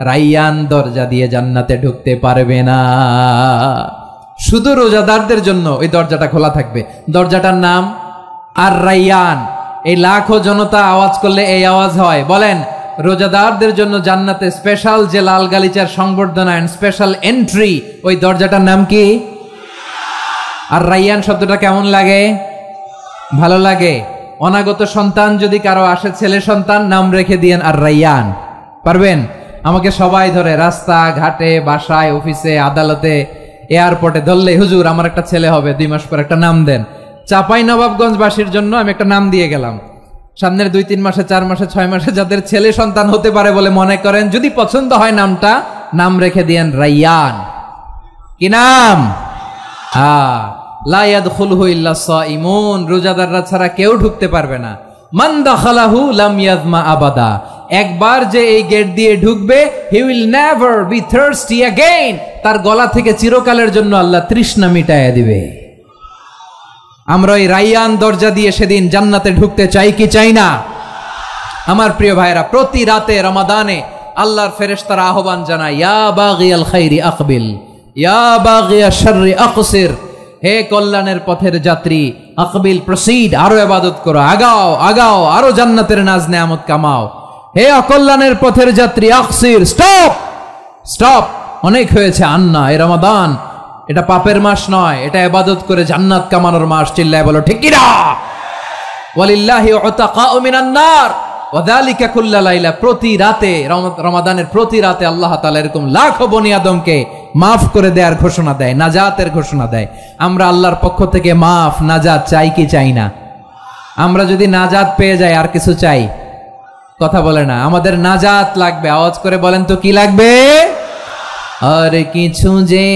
রায়্যান দরজা দিয়ে জান্নাতে ঢুকতে পারবে না। শুধু রোজাদারদের জন্য ওই দরজাটা খোলা থাকবে। দরজাটার নাম আর-রায়্যান। এই লাখো জনতা আওয়াজ করলে এই আওয়াজ হয়, বলেন রোজাদারদের জন্য জান্নাতে স্পেশাল যে লাল গালিচার সংবর্ধনা এন্ড স্পেশাল এন্ট্রি, ওই দরজাটার নাম কি? আর-রায়্যান শব্দটা কেমন লাগে? ভালো লাগে। অনাগত সন্তান যদি কারো আসে, ছেলে সন্তান, নাম রেখে দিয়েন আর-রায়্যান। পারবেন? আমাকে সবাই ধরে রাস্তা ঘাটে, বাসায়, অফিসে, আদালতে, এয়ারপোর্টে ধরলে, হুজুর আমার একটা ছেলে হবে 2 মাস পর, একটা নাম দেন। চাঁপাইনবাবগঞ্জবাসীর জন্য আমি একটা নাম দিয়ে গেলাম। সামনের 2-3 মাসে, 4 মাসে, 6 মাসে যাদের ছেলে সন্তান হতে পারে বলে মনে করেন, যদি পছন্দ হয় নামটা, নাম রেখে দিয়েন রায়্যান। কি নাম? লা ইয়াদখুলুহু ইল্লা সাইমুন, রোজাদাররা ছাড়া কেউ ঢুকতে পারবে না। মান দাখালাহু লাম ইয়াযমা আবাদা, একবার যে এই গেট দিয়ে ঢুকবে, he will never be thirsty again, তার গলা থেকে চিরকালের জন্য আল্লাহ তৃষ্ণা মিটাইয়া দিবে। আমরা ওই রায়্যান দরজা দিয়ে সেদিন জান্নাতে ঢুকতে চাই কি চাই না? আমার প্রিয় ভাইরা, প্রতি রাতে রমাদানে আল্লাহর ফেরেশতারা আহ্বান জানায়, ইয়া বাগিয়াল খাইরি আকবিল, ইয়া বাগিয়াশ শাররি আকসির, হে কল্যাণের পথের যাত্রী, আকবিল প্রসিড, আরো ইবাদত করো, আগাও আগাও, আরো জান্নাতের নাজ নেয়ামত কামাও। হে অকল্যাণের পথের যাত্রী, আকসির, স্টপ স্টপ, অনেক হয়েছে। আন্না, এ রমাদান এটা পাপের মাস নয়, এটা ইবাদত করে জান্নাত কামানোর মাস। চিল্লায় বলো ঠিক কি না? ওয়ালিল্লাহি উতাকাউ মিনান নার ওয়া যালিকা কুল্লা লাইলা, প্রতি রাতে, রমাদানের প্রতি রাতে আল্লাহ তাআলা এরকম লাখো বনি আদমকে মাফ করে দেওয়ার ঘোষণা দেয়, নাজাতের ঘোষণা দেয়। আমরা আল্লাহর পক্ষ থেকে মাফ, নাজাত চাই কি চাই না? আমরা যদি নাজাত পেয়ে যাই আর কিছু চাই? কথা বলে না। আমাদের নাজাত লাগবে। আওয়াজ করে বলেন তো কি লাগবে? আর কিছু যে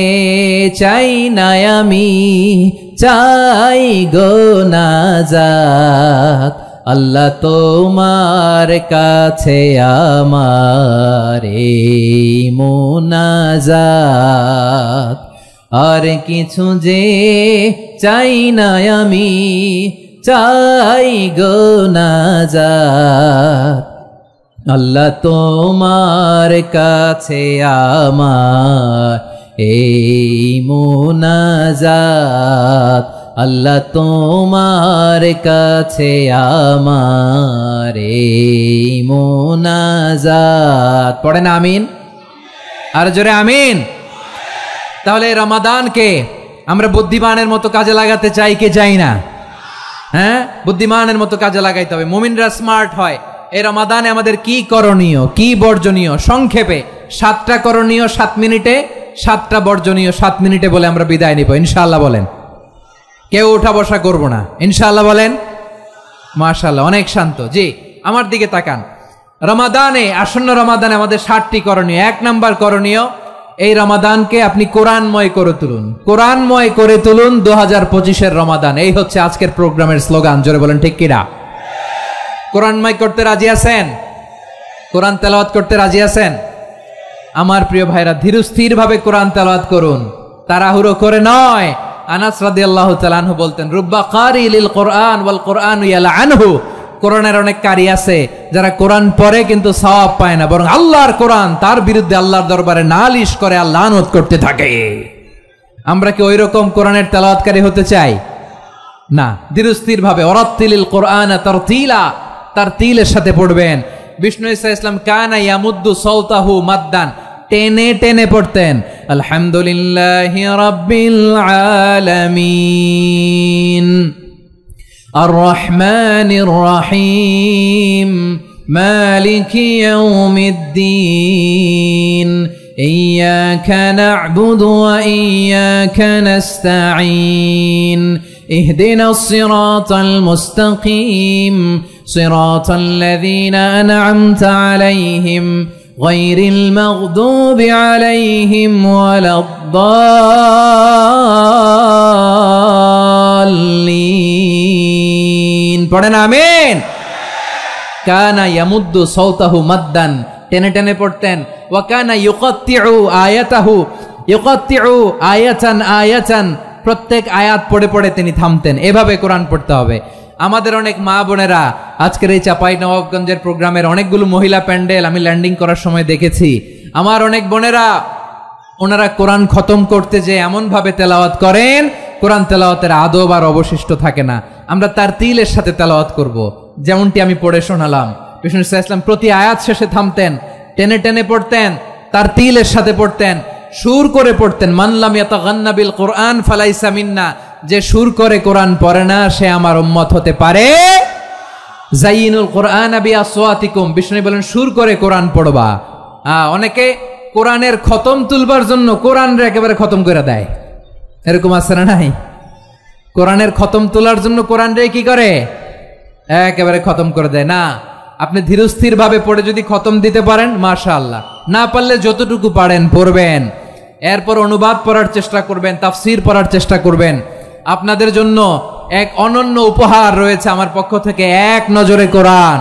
চাই না আমি, চাই গো নাজাত, আল্লাহ তোমার কাছে আমার এই মুনাজাত। আর কিছু যে চাই না আমি, চাই গো নাজাত, আল্লাহ তোমার কাছে আমার এই মুনাজাত, আল্লাহ তোমার কাছে আমার এই মুনাজাত। পড়েন আমিন, আর জোরে আমিন। তাহলে রমাদানকে আমরা বুদ্ধিমানের মতো কাজে লাগাতে চাই কি চাই না? হ্যাঁ, বুদ্ধিমানের মতো কাজে লাগাইতে হবে। মুমিনরা স্মার্ট হয়। এই রমাদানে আমাদের কি করণীয়, কি বর্জনীয়? সংক্ষেপে 7টা করণীয় 7 মিনিটে, 7টা বর্জনীয় 7 মিনিটে বলে আমরা বিদায় নিব ইনশাআল্লাহ। বলেন, কেউ উঠা বসা করব না ইনশাআল্লাহ। বলেন মাশাআল্লাহ, অনেক শান্ত। জি, আমার দিকে তাকান। রমাদানে, আসন্ন রমাদানে আমাদের 7টি করণীয়। 1 নাম্বার করণীয়, এই রমাদানকে আপনি কোরআনময় করে তুলুন। কোরআনময় করে তুলুন 2025-এর রমাদান। এই হচ্ছে আজকের প্রোগ্রামের স্লোগান। জোরে বলেন ঠিক কিনা? কোরআনময় করতে রাজি আছেন? কোরআন তেলাওয়াত করতে রাজি আছেন? আমার প্রিয় ভাইরা, ধীরস্থির ভাবে কোরআন তেলাওয়াত করুন, তাড়াহুড়ো করে নয়। আনাস রাদিয়াল্লাহু তাআলা আনহু বলতেন, রুব্বা কারি লিল কোরআন ওয়াল কোরআনু ইয়ালআনহু, কোরআনের অনেক কারি আছে যারা কোরআন পড়ে কিন্তু সওয়াব পায় না, বরং আল্লাহর কোরআন তার বিরুদ্ধে আল্লাহর দরবারে নালিশ করে আর লানত করতে থাকে। আমরা কি ওইরকম কোরআনের তেলাওয়াতকারী হতে চাই? না। ধীরস্থির ভাবে, ওয়ারাত্তিলিল কোরআন তারতিলা, তারতিলের সাথে পড়বেন। বিষ্ণু ঈসা ইসলাম কানা ইয়ামুদ্দু সাওতাহু মাদ্দান, টেনে টেনে পড়তেন। আলহামদুলিল্লাহি রাব্বিল আলামিন আর রহমানির রহিম মালিকি ইয়াউমিদ্দিন ইয়্যাকা না'বুদু ওয়া ইয়্যাকা নাস্তাঈন ইহদিনাস সিরাতাল মুস্তাকিম সিরাতাল লাযীনা আন'আমতা আলাইহিম গায়রিল মাগদুবি আলাইহিম ওয়ালাদ-দাল্লিন। পড়েন আমিন। কানা ইয়ামুদ্দু সাওতাহু মাদ্দান, টেনে টেনে পড়তেন। ওয়া কানা ইউকাত্তিউ আয়াতাহু, ইউকাত্তিউ আয়াতান আয়াতান, প্রত্যেক আয়াত পড়ে পড়ে তিনি থামতেন। এভাবে কোরআন পড়তে হবে। আমাদের অনেক মা বোনেরা আজকের এই চাঁপাইনবাবগঞ্জের প্রোগ্রামের অনেকগুলো মহিলা প্যান্ডেল আমি ল্যান্ডিং করার সময় দেখেছি। আমার অনেক বোনেরা ওনারা কোরআন খতম করতে যে এমন ভাবে তেলাওয়াত করেন, কোরআন তেলাওয়াতের আদব আর অবশিষ্ট থাকে না। আমরা তার তিলের সাথে তেলাওয়াত করব, যেমনটি আমি পড়ে শোনালাম। বিষ্ণু ইসলাম প্রতি আয়াত শেষে থামতেন, টেনে টেনে পড়তেন, তার তিলের সাথে পড়তেন, সুর করে পড়তেন। মানলাম ইয়াতাগান্না বিল কোরআন ফালাইসা মিন্না, যে সুর করে কোরআন পড়ে না সে আমার উম্মত হতে পারে। জাইনুল কোরআন বিআসওয়াতিকুম, বিষ্ণু বলেন সুর করে কোরআন পড়বা। অনেকে কোরআনের খতম তুলবার জন্য কোরআনরে একেবারে খতম করে দেয়, এরকম আছে না নাই? কোরআনের খতম তোলার জন্য কোরআনরে কি করে? একেবারে খতম করে দেয়। না, আপনি ধীরস্থির ভাবে পড়ে যদি খতম দিতে পারেন মাশাআল্লাহ, না পারলে যতটুকু পারেন পড়বেন, এরপর অনুবাদ পড়ার চেষ্টা করবেন, তাফসীর পড়ার চেষ্টা করবেন। আপনাদের জন্য এক অনন্য উপহার রয়েছে আমার পক্ষ থেকে, এক নজরে কোরআন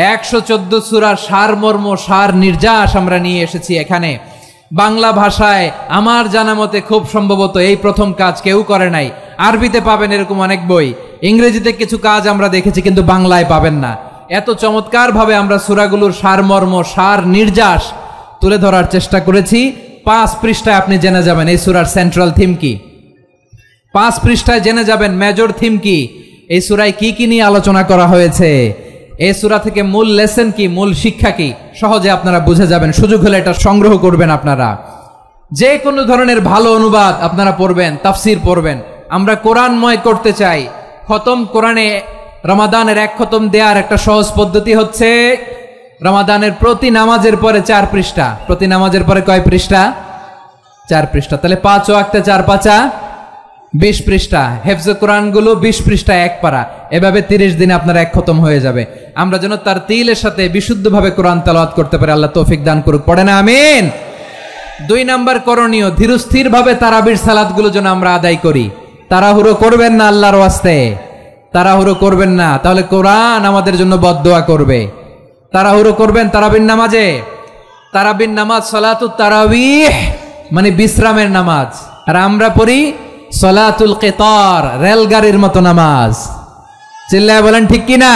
114 সূরার সারমর্ম, সার নির্যাস আমরা নিয়ে এসেছি এখানে বাংলা ভাষায়। আমার জানা মতে খুব সম্ভবত এই প্রথম কাজ কেউ করে নাই। আরবিতে পাবেন এরকম অনেক বই, ইংরেজিতে কিছু কাজ আমরা দেখেছি, কিন্তু বাংলায় পাবেন না। এত চমৎকার ভাবে আমরা সূরাগুলোর সারমর্ম, সার নির্যাস তুলে ধরার চেষ্টা করেছি। 5 পৃষ্ঠায় আপনি জেনে যাবেন এই সূরার সেন্ট্রাল থিম কি, 5 পৃষ্ঠায় জেনে যাবেন মেজর থিম কি, এই সূরায় কি কি নিয়ে আলোচনা করা হয়েছে, এই সূরা থেকে মূল লেসন কি, মূল শিক্ষা কি, সহজে আপনারা বুঝে যাবেন। সুযোগ হলে এটা সংগ্রহ করবেন। আপনারা যে কোনো ধরনের ভালো অনুবাদ আপনারা পড়বেন, তাফসীর পড়বেন। আমরা কোরআনময় করতে চাই। খতম কোরআনে রমাদানের 1 খতম দেওয়ার একটা সহজ পদ্ধতি হচ্ছে রমাদানের প্রতি নামাজের পরে 4 পৃষ্ঠা। প্রতি নামাজের পরে কয় পৃষ্ঠা? 4 পৃষ্ঠা। তাহলে 5 ওয়াক্তে 4 পাঁচা 20 পৃষ্ঠা। হেফজে কোরআনগুলো 20 পৃষ্ঠা 1 পারা। এভাবে 30 দিনে আপনার 1 খতম হয়ে যাবে। আমরা যেন তার তিলের সাথে বিশুদ্ধভাবে কোরআন তেলাওয়াত করতে পারি। আল্লাহ তৌফিক দান করুক। পড়ে না আমিন। 2 নাম্বার করণীয়, ধীরস্থির ভাবে তারাবির সালাতগুলো যেন আমরা আদায় করি। তাড়াহুড়ো করবেন না, আল্লাহর ওয়াস্তে তাড়াহুড়ো করবেন না, তাহলে কোরআন আমাদের জন্য বদদোয়া করবে। তাড়াহুড়ো করবেন তারাবির নামাজে। তারাবির নামাজ সালাতুত তারাবিহ মানে বিশ্রামের নামাজ, আর আমরা পড়ি সালাতুল কিতার, রেলগাড়ির মতো নামাজ। চিল্লায় বলেন ঠিক কি না?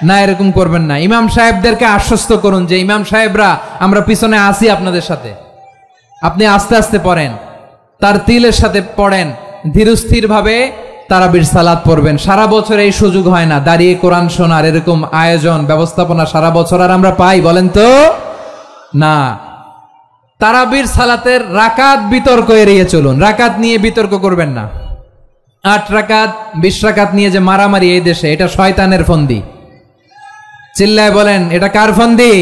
না, এরকম করবেন না। ইমাম সাহেবদেরকে আশ্বস্ত করুন যে ইমাম সাহেবরা আমরা পিছনে আসি আপনাদের সাথে, আপনি আস্তে আস্তে পড়েন, তার তিলের সাথে পড়েন, ধীরস্থির ভাবে তারাবির সালাত পড়বেন। সারা বছর এই সুযোগ হয় না দাঁড়িয়ে কোরআন শোনার, এরকম আয়োজন ব্যবস্থাপনা সারা বছর আর আমরা পাই বলেন তো? না। তারাবির সালাতের রাকাত বিতর্ক এড়িয়ে চলুন। রাকাত নিয়ে বিতর্ক করবেন না। 8 রাকাত 20 রাকাত নিয়ে যে মারামারি এই দেশে, এটা শয়তানের ফন্দি। চিল্লায় বলেন এটা কার ফন্দি?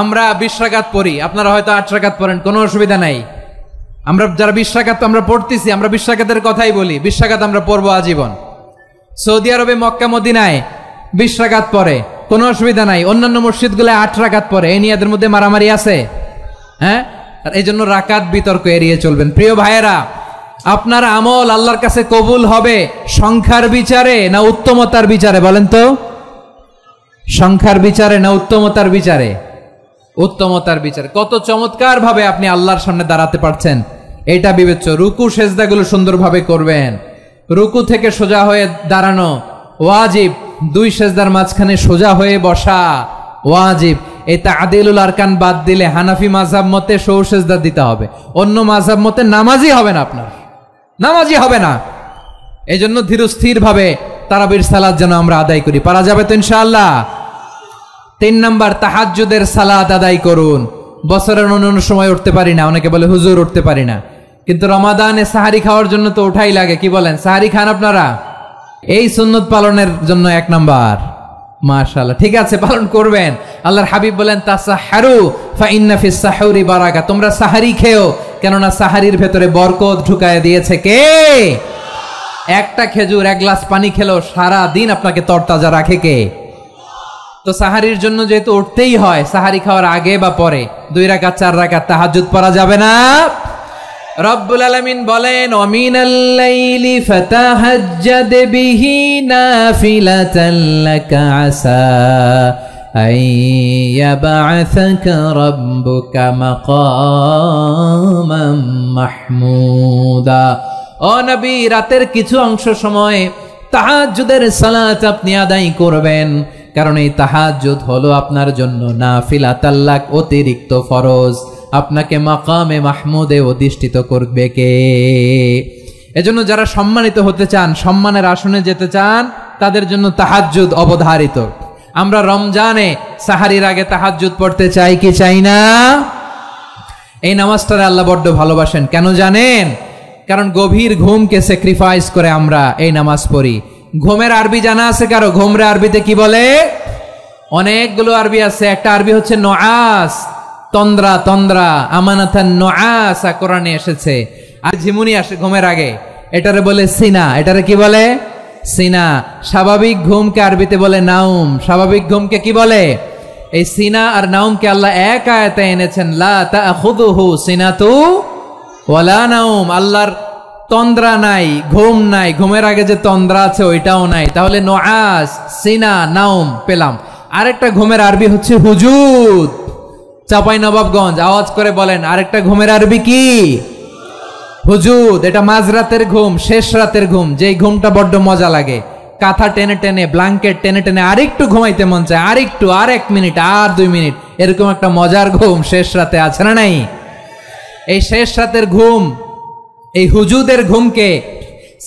আমরা 20 রাকাত পড়ি, আপনারা হয়তো 8 রাকাত পড়েন, কোনো অসুবিধা নাই। আমরা যারা 20 রাকাত আমরা পড়তেছি, আমরা 20 রাকাতের কথাই বলি। 20 রাকাত আমরা পড়বো আজীবন। সৌদি আরবে মক্কা মদিনায় 20 রাকাত পড়ে, কোনো অসুবিধা নাই। অন্যান্য মসজিদগুলো 8 রাকাত পড়ে, এই নিয়ে এদের মধ্যে মারামারি আছে? হ্যাঁ, এই জন্য রাকাত বিতর্ক এড়িয়ে চলবেন। প্রিয় ভাইয়েরা, আপনার আমল আল্লাহর কাছে কবুল হবে সংখ্যার বিচারে না উত্তমতার বিচারে? বলেন তো, সংখ্যার বিচারে না উত্তমতার বিচারে? উত্তমতার বিচারে। কত চমৎকার ভাবে আপনি আল্লাহর সামনে দাঁড়াতে পারছেন এটা বিবেচ্য। রুকু সেজদাগুলো সুন্দরভাবে করবেন। রুকু থেকে সোজা হয়ে দাঁড়ানো ওয়াজিব, 2 সেজদার মাঝখানে সোজা হয়ে বসা ওয়াজিব। এই তা'দিলুল আরকান বাদ দিলে হানাফি মাযহাব মতে সৌ সেজদা দিতে হবে, অন্য মাযহাব মতে নামাজই হবে না, আপনার নামাজই হবে না। এই জন্য ধীরস্থির ভাবে তারাবির সালাত যেন আমরা আদায় করি। পারা যাবে তো ইনশাআল্লাহ? 3 নাম্বার, তাহাজ্জুদের সালাত আদায় করুন। বছরের অন্য সময় উঠতে পারি না, অনেকে বলে হুজুর উঠতে পারি না, কিন্তু রমাদানে সাহারি খাওয়ার জন্য তো ওঠাই লাগে। কি বলেন, সাহারি খান আপনারা? এই সুন্নত পালনের জন্য 1 নাম্বার। মাশাআল্লাহ, ঠিক আছে, পালন করবেন। আল্লাহর হাবিব বলেন তাসাহহারু ফা ইন্না ফিস সাহুরি বারাকা, তোমরা সাহারি খেও, কেননা সাহারির ভেতরে বরকত ঢুকায় দিয়েছে কে? একটা খেজুর 1 গ্লাস পানি খেলো সারা দিন আপনাকে তরতাজা রাখে কে? তো সাহারির জন্য যেহেতু উঠতেই হয়, সাহারি খাওয়ার আগে বা পরে 2 রাকাত 4 রাকাত তাহাজ্জুদ পড়া যাবে না? রব্বুল আলামিন বলেন ওয়ামিনাল লাইলি ফাতাহাজ্জাদ বিহি নাফিলাতান লাকা আসা আইয়াবআসাকা রাব্বুকা মাকামান মাহমুদা। ও নবী, রাতের কিছু অংশ সময় তাহাজ্জুদের সালাত আপনি আদায় করবেন, কারণ এই তাহাজ্জুদ হলো আপনার জন্য নাফিলাতাল লাক, অতিরিক্ত ফরজ। আপনাকে মাকামে মাহমুদে অধিষ্ঠিত করবে কে? এজন্য যারা সম্মানিত হতে চান, সম্মানের আসনে যেতে চান, তাদের জন্য তাহাজ্জুদ অবধারিত। আমরা রমজানে সাহারির আগে তাহাজ্জুদ পড়তে চাই কি চাই না? এই নামাজটারে আল্লাহ বড্ড ভালোবাসেন। কেন জানেন? কারণ গভীর ঘুমকে স্যাক্রিফাইস করে আমরা এই নামাজ পড়ি। ঘুমের আরবি জানা আছে কারো? ঘুমরে আরবিতে কি বলে? অনেকগুলো আরবি আছে। একটা আরবি হচ্ছে নুআস, তন্দ্রা, তন্দ্রা, আমানাতান নুআসা কোরআনে এসেছে। আর ঝিমুনি আসে ঘুমের আগে, এটারে বলে সিনা। এটারে কি বলে? সিনা। স্বাভাবিক ঘুমকে আরবিতে বলে নাউম। স্বাভাবিক ঘুমকে কি বলে? এই সিনা আর নাউমকে আল্লাহ এক আয়াতে এনেছেন, লা তাখুযুহু সিনাতু ওয়ালা নাউম। আল্লাহর তন্দ্রা নাই, ঘুম নাই। ঘুমের আগে যে তন্দ্রা আছে ওইটাও নাই। তাহলে নুআস, সিনা, নাউম পেলাম। আরেকটা ঘুমের আরবি হচ্ছে হুজুদ। চাঁপাইনবাবগঞ্জ আওয়াজ করে বলেন, আরেকটা ঘুমের আরবি কি? হুজুদ। এটা মাঝরাতের ঘুম, শেষ রাতের ঘুম, যেই ঘুমটা বড্ড মজা লাগে। কাঁথা টেনে টেনে, ব্ল্যাঙ্কেট টেনে টেনে আরেকটু ঘুমাইতে মন চায়, আরেকটু, আর 1 মিনিট, আর 2 মিনিট, এরকম একটা মজার ঘুম শেষ রাতে আছে না নাই? এই শেষ রাতের ঘুম, এই হুজুদের ঘুমকে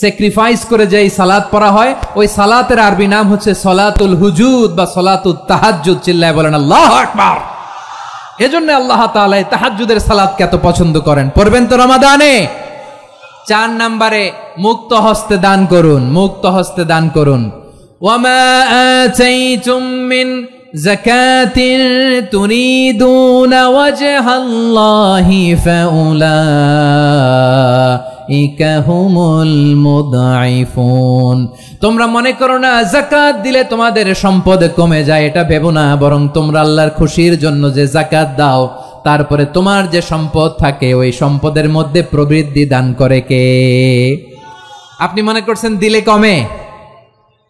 স্যাক্রিফাইস করে যেই সালাত পড়া হয়, ওই সালাতের আরবি নাম হচ্ছে সলাতুল হুজুদ বা সলাতুত তাহাজ্জুদ। চিল্লায় বলেন আল্লাহু আকবার। এজন্য আল্লাহ তাআলা তাহাজ্জুদের সালাতকে এত পছন্দ করেন। পড়বেন তো রমাদানে। 4 নম্বরে মুক্ত হস্তে দান করুন। মুক্ত হস্তে দান করুন। ওয়ামা আতাইতুম মিন যাকাতিন তুরিদুনা ওয়াজহাল্লাহি ফাউলাইকা হুমুল মুদঈফুন। তোমরা মনে করো না যাকাত দিলে তোমাদের সম্পদ কমে যায়, এটা ভেবো না। বরং তোমরা আল্লাহর খুশির জন্য যে যাকাত দাও, তারপরে তোমার যে সম্পদ থাকে ওই সম্পদের মধ্যে প্রবৃদ্ধি দান করে কে? আপনি মনে করছেন দিলে কমে?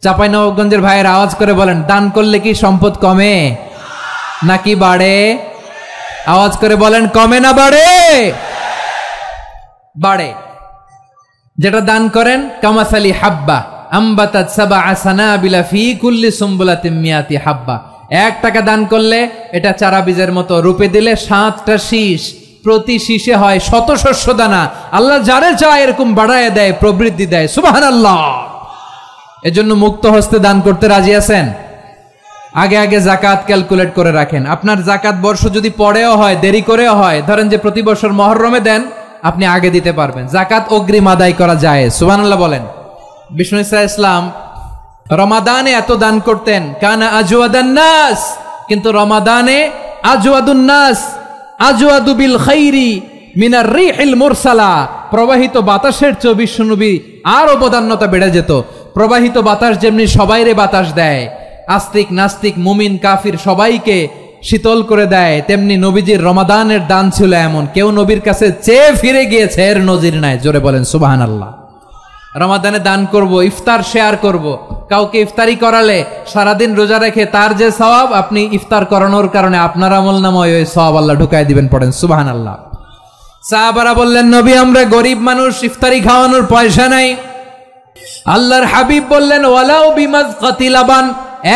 চাঁপাইনবাবগঞ্জের ভাইয়ের আওয়াজ করে বলেন, দান করলে কি সম্পদ কমে নাকি বাড়ে? আওয়াজ করে বলেন, কমে না বাড়ে? বাড়ে। যেটা দান করেন, কামাসালি হাব্বা আম্বাতাত সাবআ সানাবিলা ফি কুল্লি সুম্বুলাতিন মিয়াতি হাব্বা। 1 টাকা দান করলে এটা চারা বীজের মতো, রূপে দিলে 7টা শীষ, প্রতি শীষে হয় 100 শস্য দানা। আল্লাহ যারে চায় এরকম বাড়ায় দেয়, প্রবৃদ্ধি দেয়। সুবহানাল্লাহ। এজন্য মুক্ত হস্তে দান করতে রাজি আছেন? আগে আগে যাকাত ক্যালকুলেট করে রাখেন। আপনার যাকাত বর্ষ যদি পরেও হয়, দেরি করেও হয়, ধরেন যে প্রতি বছর মুহররমে দেন, আপনি আগে দিতে পারবেন। যাকাত অগ্রিম আদায় করা যায়। সুবহানাল্লাহ বলেন। বিষ্ণু ইসা ইসলাম রমাদানে এত দান করতেন, কানা আজওয়াদান নাস, কিন্তু রমাদানে আজওয়াদুন নাস আজওয়াদু বিল খাইরি মিনার রিহিল মুরসালা। প্রবাহিত বাতাসের চেয়ে বিশ্বনবী আর অবদান্যতা বেড়ে যেত। প্রবাহিত বাতাস যেমনি সবাইরে বাতাস দেয়, আস্তিক নাস্তিক মুমিন কাফির সবাইকে শীতল করে দেয়, তেমনি নবীজির রমাদানের দান ছিল এমন, কেউ নবীর কাছে চেয়ে ফিরে গিয়েছে এর নজির নাই। জোরে বলেন সুবহানাল্লাহ। রমাদানে দান করব, ইফতার শেয়ার করব। কাউকে ইফতারি করালে সারাদিন রোজা রেখে তার যে সওয়াব, আপনি ইফতার করানোর কারণে আপনার আমলনামায় ওই সওয়াব আল্লাহ ঢুকায় দিবেন। পড়েন সুবহানাল্লাহ। সাহাবারা বললেন, নবী আমরা গরিব মানুষ, ইফতারি খাওয়ানোর পয়সা নাই। আল্লাহর হাবিব বললেন, ওয়ালাউ বিমাযকাতি লাবান,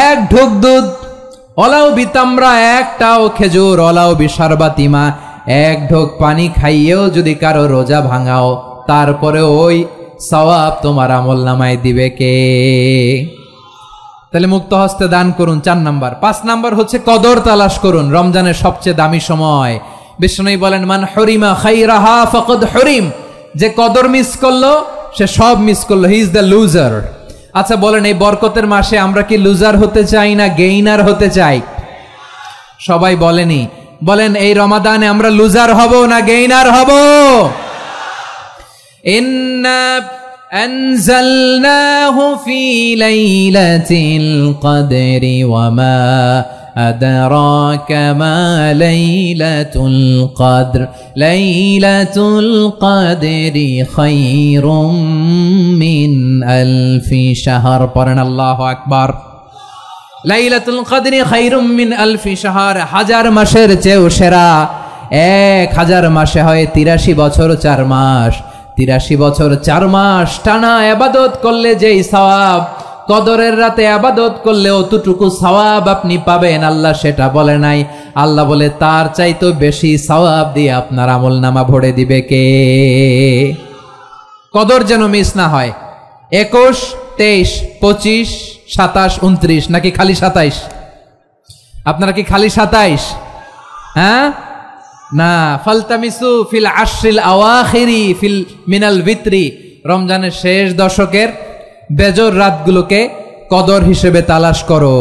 1 ঢোক দুধ, ওয়ালাউ বিতামরা, 1টাও খেজুর, ওয়ালাউ বিশারবাতিমা, 1 ঢোক পানি খাইয়েও যদি কারো রোজা ভাঙাও, তারপরে ওই সওয়াব তোমার আমলনামায় দিবে কে? তাহলে মুক্ত হস্তে দান করুন 4 নাম্বার। 5 নাম্বার হচ্ছে কদর তালাশ করুন। রমজানের সবচেয়ে দামি সময়। বিষ্ণু বলেন, মান হরিমা খাইরাহা ফাকাদ হরিম। যে কদর মিস করলো সে সব মিস করলো, হি ইজ দ্য লুজার। আচ্ছা বলেন, এই বরকতের মাসে আমরা কি লুজার হতে চাই না গেইনার হতে চাই? সবাই বলেনি। বলেন, এই রমাদানে আমরা লুজার হব না গেইনার হব? ইন্না আনজালনাহু ফি লাইলাতিল কদরি ওয়া মা আদরাকা মা লাইলাতুল কদর লাইলাতুল কদরি খায়রুম মিন আলফি শাহর। পড়েন আল্লাহু আকবার। লাইলাতুল কদরি খায়রুম মিন আলফি শাহর, হাজার মাসের চেয়েও সেরা। 1000 মাসে হয় 83 বছর 4 মাস। 83 বছর 4 মাস টানা ইবাদত করলে যেই সওয়াব, কদরের রাতে ইবাদত করলে অতটুকু সওয়াব আপনি পাবেন, আল্লাহ সেটা বলে নাই। আল্লাহ বলে তার চাইতে বেশি সওয়াব দিয়ে আপনার আমলনামা ভরে দিবে কে? কদর যেন মিস না হয়। 21, 23, 25, 27, 29 নাকি খালি 27? আপনারা কি খালি 27? হ্যাঁ না, ফালতামিসু ফিল আশরিল আওয়াখিরি ফিল মিনাল ভিতরি, রমজানের শেষ দশকের বেজর রাতগুলোকে কদর হিসেবে তালাশ করো।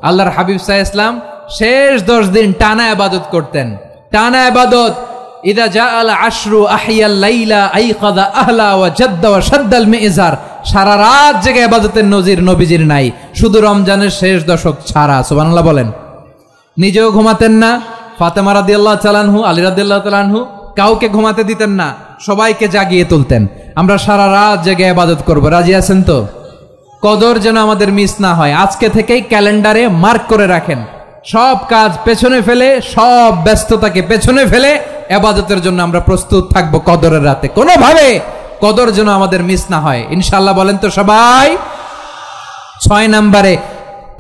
আল্লাহর হাবিব সাল্লাল্লাহু আলাইহি ওয়াসাল্লাম শেষ 10 দিন টানা ইবাদত করতেন, টানা ইবাদত। ইদা জাআল আশরু আহিয়াল লাইলা আইকাযা আহলা ওয়া জাদ্দা ওয়া শাদ্দাল মিজার, সারা রাত জেগে ইবাদতের নজির নবীজির নাই, শুধু রমজানের শেষ দশক ছাড়া। সুবহানাল্লাহ বলেন। নিজেও ঘুমাতেন না, ফাতেমা রাদিয়াল্লাহু তাআলা আনহু, আলী রাদিয়াল্লাহু তাআলা আনহু কাউকে ঘুমাতে দিতেন না, সবাইকে জাগিয়ে তুলতেন। আমরা সারা রাত জেগে ইবাদত করব, রাজি আছেন তো? কদর যেন আমাদের মিস না হয়। আজকে থেকেই ক্যালেন্ডারে মার্ক করে রাখেন, সব কাজ পেছনে ফেলে, সব ব্যস্ততাকে পেছনে ফেলে ইবাদতের জন্য আমরা প্রস্তুত থাকব কদরের রাতে। কোনোভাবে কদর যেন আমাদের মিস না হয়, ইনশাআল্লাহ। বলেন তো সবাই। 6 নম্বরে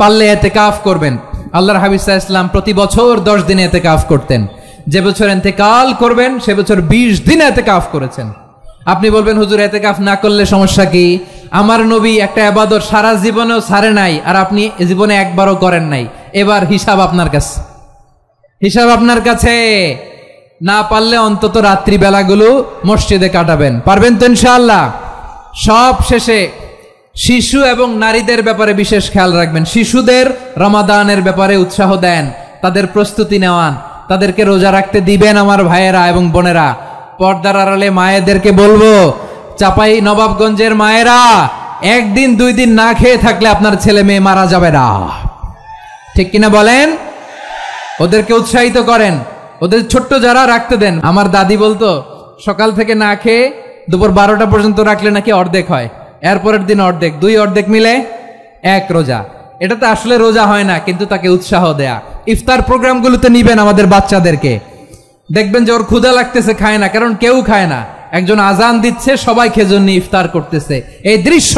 পারলে ইতিকাফ করবেন। আল্লাহর হাবিব সাল্লাল্লাহু আলাইহি ওয়াসাল্লাম প্রতি বছর 10 দিন ইতিকাফ করতেন। যে বছর ইন্তেকাল করবেন সে বছর 20 দিন ইতিকাফ করেছেন। আপনি বলবেন হুজুর ইতিকাফ না করলে সমস্যা কি? আমার নবী একটা ইবাদত সারা জীবনেও ছাড়ে নাই, আর আপনি জীবনে একবারও করেন নাই। এবার হিসাব আপনার কাছে, হিসাব আপনার কাছে। না পারলে অন্তত রাত্রি বেলাগুলো মসজিদে কাটাবেন। পারবেন তো ইনশাআল্লাহ? সব শেষে শিশু এবং নারীদের ব্যাপারে বিশেষ খেয়াল রাখবেন। শিশুদের রমাদানের ব্যাপারে উৎসাহ দেন, তাদের প্রস্তুতি নেওয়ান, তাদেরকে রোজা রাখতে দিবেন। আমার ভাইয়েরা এবং বোনেরা, পর্দার আড়ালে মায়েদেরকে বলবো, চাপাই নবাবগঞ্জের মায়েরা, 1 দিন 2 দিন না খেয়ে থাকলে আপনার ছেলে মেয়ে মারা যাবে না, ঠিক কিনা বলেন? ওদেরকে উৎসাহিত করেন, ওদের ছোট্ট যারা রাখতে দেন। আমার দাদি বলতো সকাল থেকে না খেয়ে দুপুর 12টা পর্যন্ত রাখলে নাকি অর্ধেক হয়, এরপরের দিন অর্ধেক, 2 অর্ধেক মিলে 1 রোজা। এটা তো আসলে রোজা হয় না, কিন্তু তাকে উৎসাহ দেয়া। ইফতার প্রোগ্রামগুলোতে নিবেন আমাদের বাচ্চাদেরকে, দেখবেন যে ওর ক্ষুধা লাগতেছে, খায় না, কারণ কেউ খায় না। একজন আজান দিচ্ছে, সবাই খেজুর নিয়ে ইফতার করতেছে। এই দৃশ্য,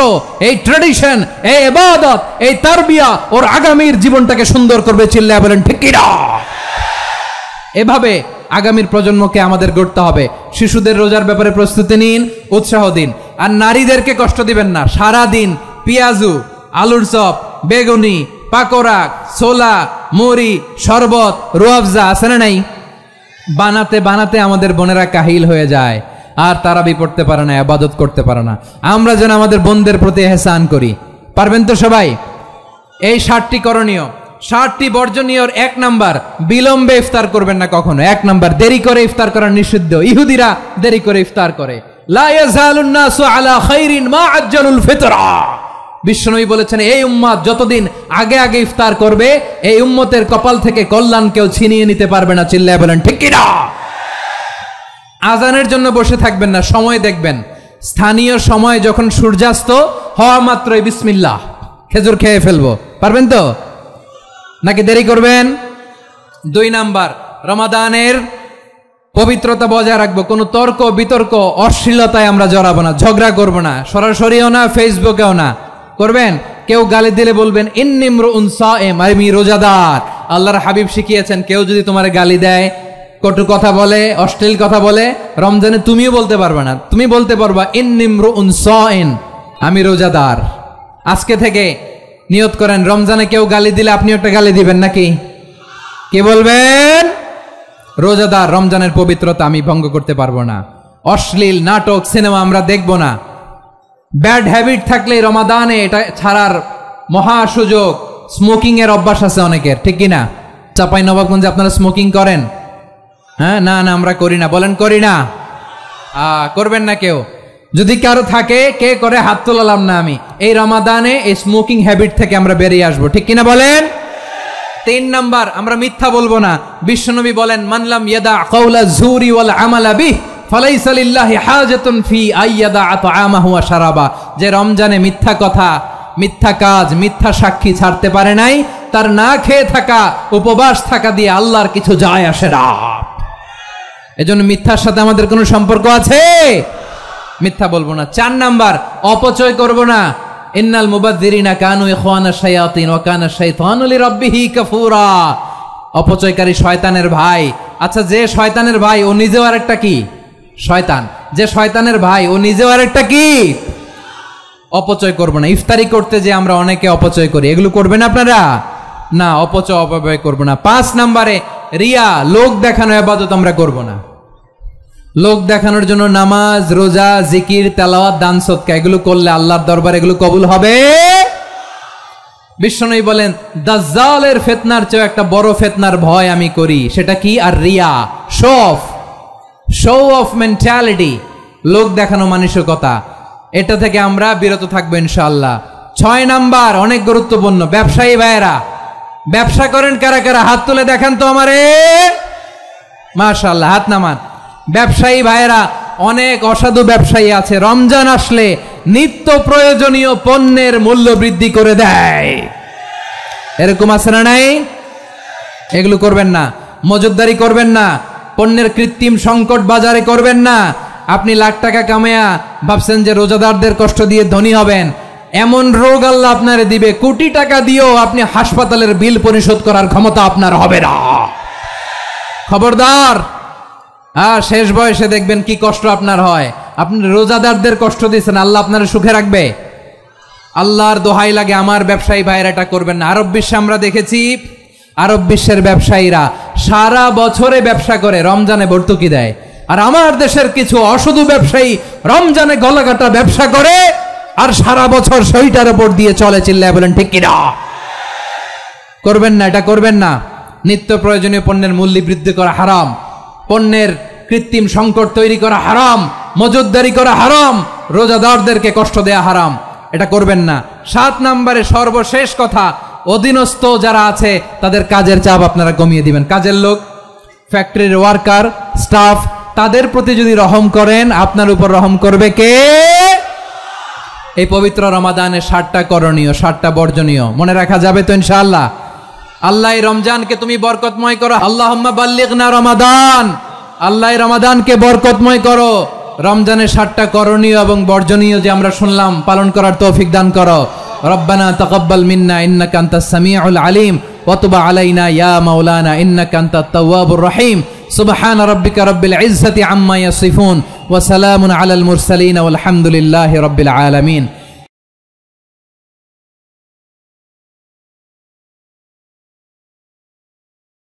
এই ট্র্যাডিশন, এই ইবাদত, এই তারবিয়া ওর আগামীর জীবনটাকে সুন্দর করবে। চিল্লায়া বলেন ঠিক কি না? এভাবে আগামীর প্রজন্মকে আমাদের গড়তে হবে। শিশুদের রোজার ব্যাপারে প্রস্তুতি নিন, উৎসাহ দিন। আর নারীদেরকে কষ্ট দিবেন না। সারা দিন পেঁয়াজু, আলুর চপ, বেগুনি, পাকোড়া, ছোলা, মুড়ি, শরবত, রুয়াবজা আছে না নাই? বানাতে বানাতে আমাদের বোনেরা কাহিল হয়ে যায়, আর তারাবি পড়তে পারে না, ইবাদত করতে পারে না। আমরা যেন আমাদের বোনদের প্রতি ইহসান করি। পারবেন তো সবাই? এই 7টি করণীয়, 7টি বর্জনীয়। 1 নাম্বার, বিলম্বে ইফতার করবেন না কখনো। 1 নাম্বার, দেরি করে ইফতার করা নিষিদ্ধ। ইহুদিরা দেরি করে ইফতার করে। লা ইয়াজালুন নাসু আলা খাইরিন মা আজ্জালুল ফিতরা। বিশ্বনবী বলেছেন, এই উম্মত যতদিন আগে আগে ইফতার করবে, এই উম্মতের কপাল থেকে কল্যাণ কেউ ছিনিয়ে নিতে পারবে না। চিল্লায়া বলেন ঠিক কি না? আজানের জন্য বসে থাকবেন না, সময় দেখবেন। স্থানীয় সময় যখন সূর্যাস্ত হওয়া মাত্রই বিসমিল্লাহ, খেজুর খেয়ে ফেলবো। পারবেন তো নাকি দেরি করবেন? 2 নাম্বার, রমাদানের পবিত্রতা বজায় রাখবো। কোনো তর্ক বিতর্ক অশ্লীলতায় আমরা জড়াবো না, ঝগড়া করবো না, সরাসরিও না, ফেসবুকেও না। করবেন কেউ গালি দিলে বলবেন ইন্নিমরুন সায়েম, আমি রোজাদার। আল্লাহর হাবিব শিখিয়েছেন, কেউ যদি তোমার গালি দেয়, কটু কথা বলে, অশ্লীল কথা বলে, রমজানে তুমিও বলতে পারবে না। তুমি বলতে পারবা ইন্নিমরুন সায়েম, আমি রোজাদার। আজকে থেকে নিয়ত করেন, রমজানে কেউ গালি দিলে আপনি একটা গালি দিবেন নাকি? কি বলবেন? রোজাদার, রমজানের পবিত্রতা আমি ভঙ্গ করতে পারবো না। অশ্লীল নাটক, সিনেমা আমরা দেখবো না। ব্যাড হ্যাবিট থাকলে রমাদানে এটা ছাড়ার মহা সুযোগ। স্মোকিং এর অভ্যাস আছে অনেকের, ঠিক কিনা? চাপাই নবাবগঞ্জে আপনারা স্মোকিং করেন? হ্যাঁ, না না আমরা করি না। বলেন করি না? করবেন না কেউ? যদি কারো থাকে, কে করে হাত তোলালাম না আমি। এই রমাদানে এই স্মোকিং হ্যাবিট থেকে আমরা বেরিয়ে আসবো, ঠিক কিনা বলেন? তিন নাম্বার, আমরা মিথ্যা বলবো না। বিশ্বনবী বলেন, মানলাম ইয়াদা কাউলা যুরি ওয়াল আমালা বিহ ফালাইসা লিল্লাহি হাজাতুন ফি আইয়াদা আতআমাহু ওয়া শারাবা। যে রমজানে মিথ্যা কথা, মিথ্যা কাজ, মিথ্যা সাক্ষী ছাড়তে পারে নাই, তার না খেয়ে থাকা, উপবাস থাকা দিয়ে আল্লাহর কিছু যায় আসে না। এজন্য মিথ্যার সাথে আমাদের কোনো সম্পর্ক আছে? মিথ্যা বলবো না। চার নাম্বার, অপচয় করব না। ইন্নাল মুবাযযিরিনা কানু ইখওয়ানাশ শায়াতিন ওয়া কানা শাইতানু লিরাব্বিহি কাফুরা। অপচয়কারী শয়তানের ভাই। আচ্ছা, যে শয়তানের ভাই ও নিজেও আরেকটা কি? শয়তান। যে শয়তানের ভাই ও নিজেও আরেকটা কি? অপচয় করব না। ইফতারি করতে যে আমরা অনেকে অপচয় করি, এগুলো করবেন আপনারা? না, অপচয় করব না। 5 নম্বরে রিয়া, লোক দেখানো ইবাদত আমরা করব না। লোক দেখানোর জন্য নামাজ, রোজা, জিকির, তেলাওয়াত, দান সদকা এগুলো করলে আল্লাহর দরবারে এগুলো কবুল হবে? বিশ্বনবী বলেন, দাজ্জালের ফিতনার চেয়ে একটা বড় ফিতনার ভয় আমি করি, সেটা কি? আর রিয়া, শো অফ মেন্টালিটি, লোক দেখানো মানসিকতা। এটা থেকে আমরা বিরত থাকবো ইনশাআল্লাহ। 6 নাম্বার, অনেক গুরুত্বপূর্ণ। ব্যবসায়ী ভাইয়েরা, ব্যবসা করেন কারা কারা? হাত তুলে দেখান তো আমারে। মাশাআল্লাহ, হাত নামান। ব্যবসায়ী ভাইয়েরা, অনেক অসাধু ব্যবসায়ী আছে, রমজান আসলে নিত্য প্রয়োজনীয় পণ্যের মূল্য বৃদ্ধি করে দেয়। এরকম আছে না নাই? এগুলো করবেন না। মজুদদারি করবেন না। পণ্যের কৃত্রিম সংকট বাজারে করবেন না। আপনি লাখ টাকা কামায়া ভাবছেন যে রোজাদারদের কষ্ট দিয়ে ধনী হবেন, এমন রোগ আল্লাহ আপনারে দিবে, কোটি টাকা দিয়েও আপনি হাসপাতালের বিল পরিশোধ করার ক্ষমতা আপনার হবে না। খবরদার। শেষ বয়সে দেখবেন কি কষ্ট আপনার হয়। আপনি রোজাদারদের কষ্ট দিয়েছেন, আল্লাহ আপনার সুখে রাখবে? আল্লাহর দোহাই লাগে, আমার ব্যবসায়ী ভাইয়েরা এটা করবেন না। আরব বিশ্বে আমরা দেখেছি, আরব বিশ্বের ব্যবসায়ীরা সারা বছরে ব্যবসা করে, রমজানে ভর্তুকি দেয়। আর আমার দেশের কিছু অসাধু ব্যবসায়ী রমজানে গলাকাটা ব্যবসা করে আর সারা বছর সেইটার উপর দিয়ে চলে। চিল্লায় বলেন ঠিক কিনা? করবেন না, এটা করবেন না। নিত্য প্রয়োজনীয় পণ্যের মূল্য বৃদ্ধি করা হারাম, পণ্যের কৃত্রিম সংকট তৈরি করা হারাম, মজুদদারি করা হারাম, রোজাদারদেরকে কষ্ট দেয়া হারাম, এটা করবেন না। 7 নম্বরে সর্বশেষ কথা, অধীনস্থ যারা আছে তাদের কাজের চাপ আপনারা কমিয়ে দিবেন। কাজের লোক, ফ্যাক্টরির ওয়ার্কার, স্টাফ, তাদের প্রতি যদি রহম করেন, আপনার উপর রহম করবে কে? এই পবিত্র রমাদানে 7টা করণীয়, 7টা বর্জনীয় মনে রাখা যাবে তো ইনশাআল্লাহ? আল্লাহ রমজানকে তুমি বরকতময় করো। আল্লাহুম্মা বাল্লিগনা রমাদান। আল্লাহ রমাদানকে বরকতময় করো। রমজানে 7টা করণীয় এবং বর্জনীয় যে আমরা শুনলাম, পালন করার তৌফিক দান করো। রব্বানা তাকাব্বাল মিন্না ইন্নাকা আনতাস সামিউল আলিম ওয়া তুব আলাইনা ইয়া মাওলানা ইন্নাকা আনতাত তাওয়াবুর রহিম। সুবহান রাব্বিকা রাব্বিল ইজ্জাতি আম্মা ইয়াসিফুন ওয়া সালামুন আলাল মুরসালিন ওয়াল হামদুলিল্লাহি রাব্বিল আলামিন।